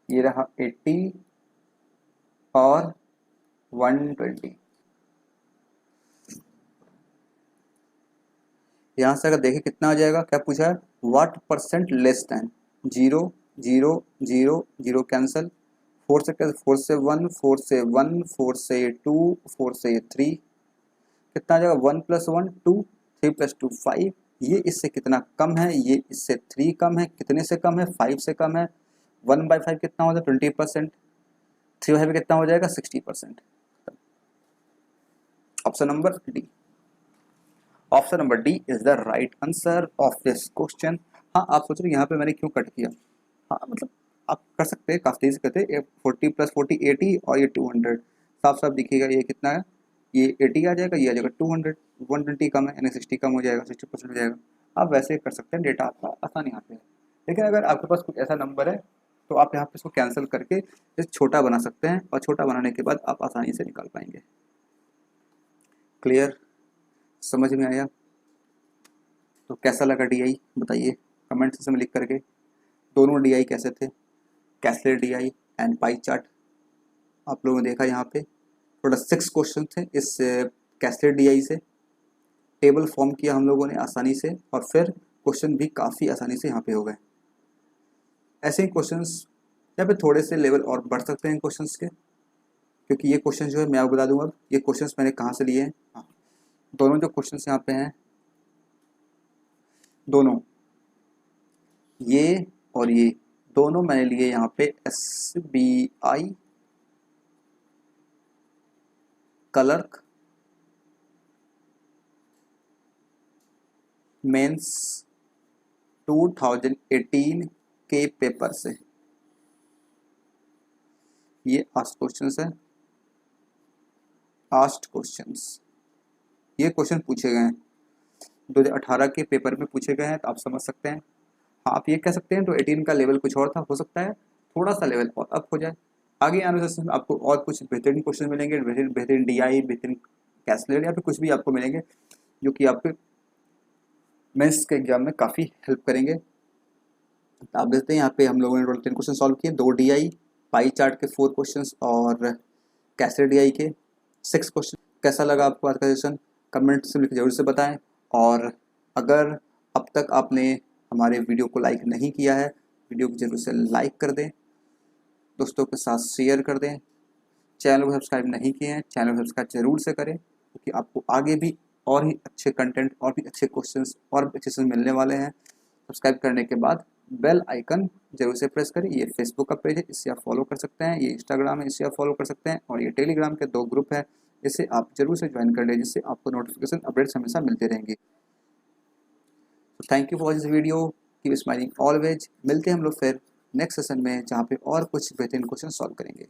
ये रहा 80 और 120। यहाँ से अगर देखें कितना आ जाएगा, क्या पूछा है, what percent less then. 0 0 0 0 cancel, 4 से कैंसिल, 4 से 1, 4 से 1, 4 से 2, 4 से 3, कितना आ जाएगा, 1 प्लस 1 2, 3 प्लस 2 5। ये इससे कितना कम है, ये इससे 3 कम है, कितने से कम है, 5 से कम है। 1/5 कितना हो जाएगा, 20%। 3/5 कितना हो जाएगा, 60%। Option number D. Option number D is the right answer of this question. हाँ, आप सोच रहे यहाँ पे मैंने क्यों कट किया। हाँ मतलब आप कर सकते हैं, काफ़ी तेजी से करते हैं। 40 प्लस 40 80 और ये 200 साफ साफ दिखेगा। ये कितना है, ये 80 आ जाएगा, ये आ जाएगा 200। 120 कम है यानी 60 कम हो जाएगा, 60% हो जाएगा। आप वैसे कर सकते हैं, डेटा आपका आसान यहाँ पे है। लेकिन अगर आपके पास कुछ ऐसा नंबर है तो आप यहाँ पे इसको कैंसिल करके इसे छोटा बना सकते हैं, और छोटा बनाने के बाद आप आसानी से निकाल पाएंगे। क्लियर, समझ में आया। तो कैसा लगा डीआई बताइए कमेंट सेक्शन में लिख करके। दोनों डीआई कैसे थे, कैसलेट डीआई एंड पाई चार्ट। आप लोगों ने देखा यहाँ पे टोटल 6 क्वेश्चन थे इस कैसलेट डीआई से। टेबल फॉर्म किया हम लोगों ने आसानी से, और फिर क्वेश्चन भी काफ़ी आसानी से यहाँ पे हो गए। ऐसे ही क्वेश्चंस यहाँ पे थोड़े से लेवल और बढ़ सकते हैं क्वेश्चंस के, क्योंकि ये क्वेश्चन जो है मैं आपको बता दूंगा अब ये क्वेश्चंस मैंने कहाँ से लिए हैं। हाँ, दोनों जो क्वेश्चंस यहाँ पे हैं, दोनों ये और ये दोनों मैंने लिए यहाँ पे SBI क्लर्क मेंस 2018 के पेपर से। ये आस्ट क्वेश्चंस है, आस्ट क्वेश्चंस। ये क्वेश्चन पूछे गए हैं 2018 के पेपर में पूछे गए हैं, तो आप समझ सकते हैं। हाँ, आप ये कह सकते हैं तो 18 का लेवल कुछ और था, हो सकता है थोड़ा सा लेवल और अप हो जाए। आगे आने वाले सेशन में आपको और कुछ बेहतरीन क्वेश्चन मिलेंगे, बेहतरीन DI, बेहतरीन कैसलेट या फिर कुछ भी आपको मिलेंगे जो कि आपके मेंस के एग्जाम में काफ़ी हेल्प करेंगे। आप देखते हैं यहाँ पे हम लोगों ने टोटल 10 क्वेश्चन सॉल्व किए, 2 DI, पाई चार्ट के 4 क्वेश्चंस और कैसलेट DI के 6 क्वेश्चन। कैसा लगा आपको आज का सेशन कमेंट से लिख जरूर से बताएं। और अगर अब तक आपने हमारे वीडियो को लाइक नहीं किया है, वीडियो को जरूर से लाइक कर दें, दोस्तों के साथ शेयर कर दें। चैनल को सब्सक्राइब नहीं किए हैं, चैनल को सब्सक्राइब जरूर से करें, क्योंकि आपको आगे भी और ही अच्छे कंटेंट और भी अच्छे क्वेश्चंस और भी अच्छे से मिलने वाले हैं। सब्सक्राइब करने के बाद बेल आइकन जरूर से प्रेस करें। ये फेसबुक का पेज है, इससे आप फॉलो कर सकते हैं, ये इंस्टाग्राम है, इससे आप फॉलो कर सकते हैं, और ये टेलीग्राम के 2 ग्रुप है, इसे आप जरूर से ज्वाइन कर लें, जिससे आपको नोटिफिकेशन अपडेट्स हमेशा मिलते रहेंगे। Thank you for this video, keep smiling always. मिलते हैं हम लोग फिर नेक्स्ट सेशन में, जहाँ पे और कुछ बेहतरीन क्वेश्चन सॉल्व करेंगे।